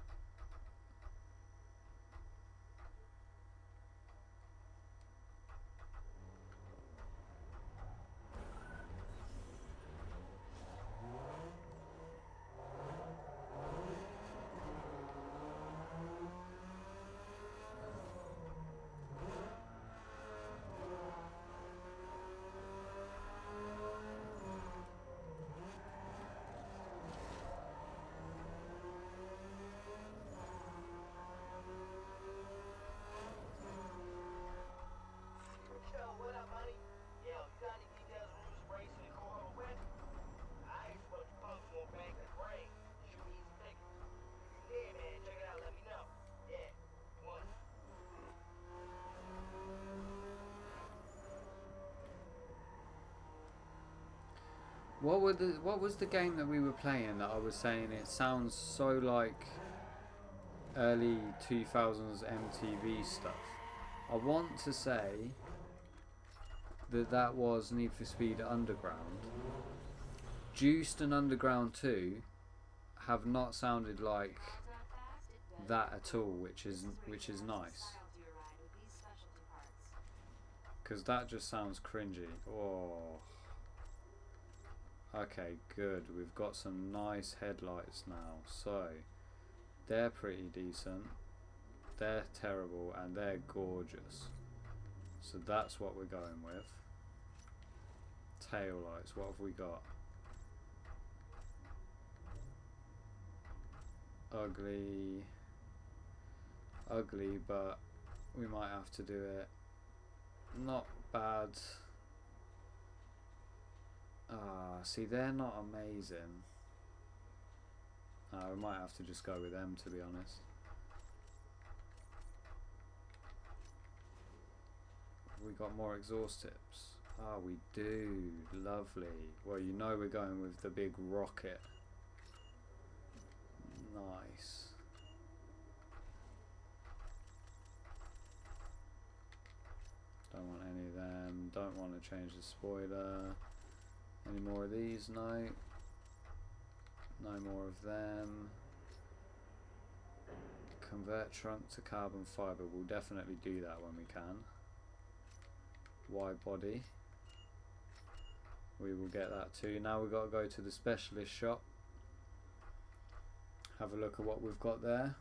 Yo, what up, honey? Yo, you got any details on this race in the Cole Harbor West? I ain't supposed to post more bank of brain. Shoot me some pictures. Yeah, man, check it out, let me know. Yeah, one. What was the game that we were playing that I was saying it sounds so like early 2000s MTV stuff? I want to say that was Need for Speed Underground. Juiced and Underground 2 have not sounded like that at all, which is nice, because that just sounds cringy. Oh, okay, good. We've got some nice headlights now, so they're pretty decent, they're terrible, and they're gorgeous. So that's what we're going with. Tail lights, what have we got? Ugly, but we might have to do it. Not bad. See, they're not amazing. We might have to just go with them, to be honest. Have we got more exhaust tips? Ah, we do. Lovely. Well, you know we're going with the big rocket. Nice. Don't want any of them. Don't want to change the spoiler. Any more of these? No. No more of them. Convert trunk to carbon fibre. We'll definitely do that when we can. Wide body. We will get that too. Now we've got to go to the specialist shop. Have a look at what we've got there.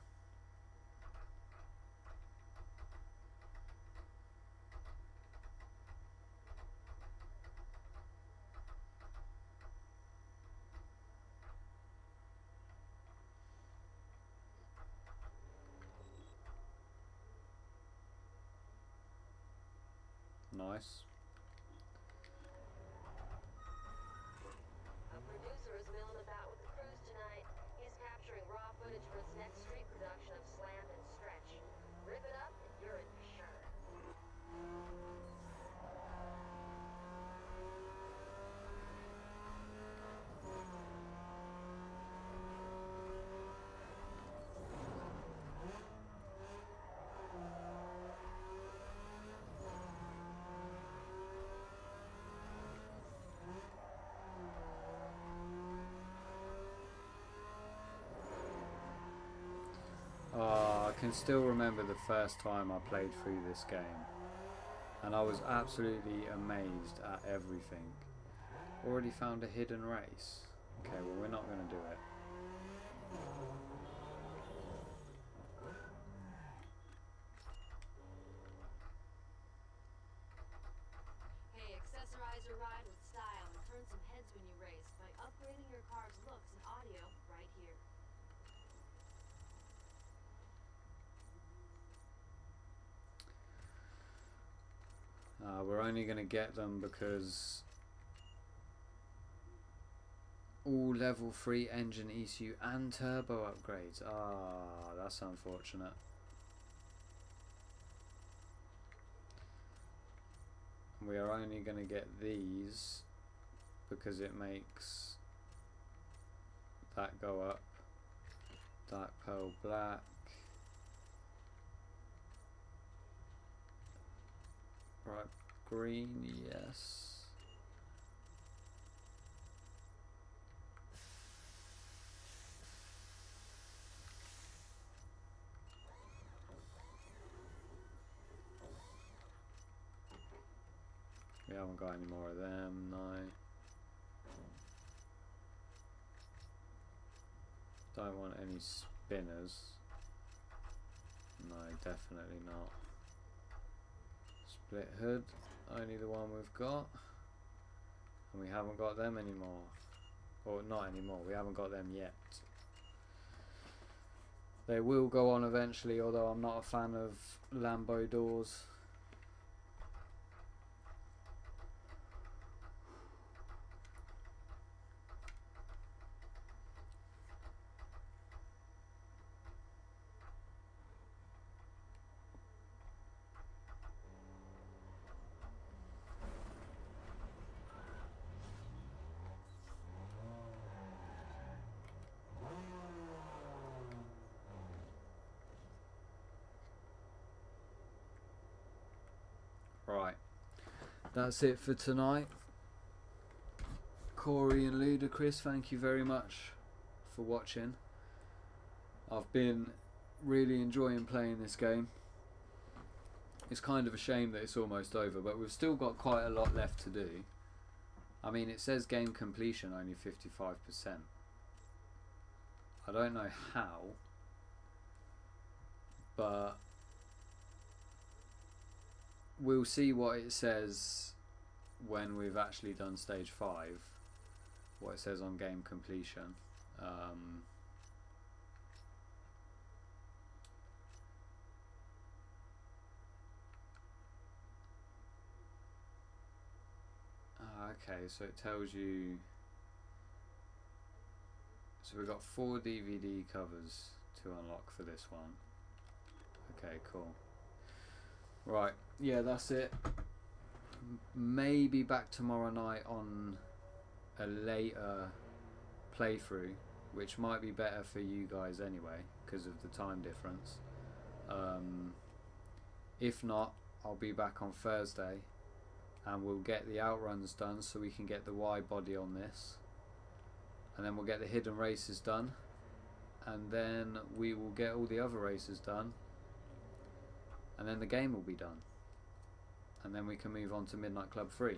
nice. A producer is milling about with the crews tonight. He's capturing raw footage for its next street production of Slam and Stretch. Rip it up and you're in for sure. Oh, I can still remember the first time I played through this game, and I was absolutely amazed at everything. Already found a hidden race. Okay, well, we're not going to do it. Hey, accessorize your ride with style and turn some heads when you race by upgrading your car's looks and audio right here. We're only going to get them because all level 3 engine ECU and turbo upgrades. Ah, that's unfortunate. We are only going to get these because it makes that go up. Dark pearl black. Right, green, yes. We haven't got any more of them, no. Don't want any spinners. No, definitely not. Split hood, only the one we've got. And we haven't got them anymore. Or not anymore, we haven't got them yet. They will go on eventually, although I'm not a fan of Lambo doors. Right, that's it for tonight. Corey and Ludacris, thank you very much for watching. I've been really enjoying playing this game. It's kind of a shame that it's almost over, but we've still got quite a lot left to do. I mean, it says game completion only 55%. I don't know how, but we'll see what it says when we've actually done stage 5, what it says on game completion. Okay, so it tells you, so we've got 4 DVD covers to unlock for this one. Okay, cool. Right, yeah, that's it. Maybe back tomorrow night on a later playthrough, which might be better for you guys anyway because of the time difference. If not, I'll be back on Thursday and we'll get the outruns done so we can get the Y body on this, and then we'll get the hidden races done, and then we will get all the other races done, and then the game will be done, and then we can move on to Midnight Club 3.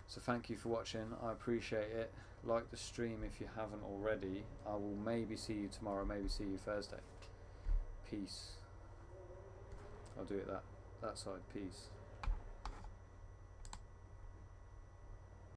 So thank you for watching, I appreciate it. Like the stream if you haven't already. I will maybe see you tomorrow, maybe see you Thursday. Peace. I'll do it that side. Peace.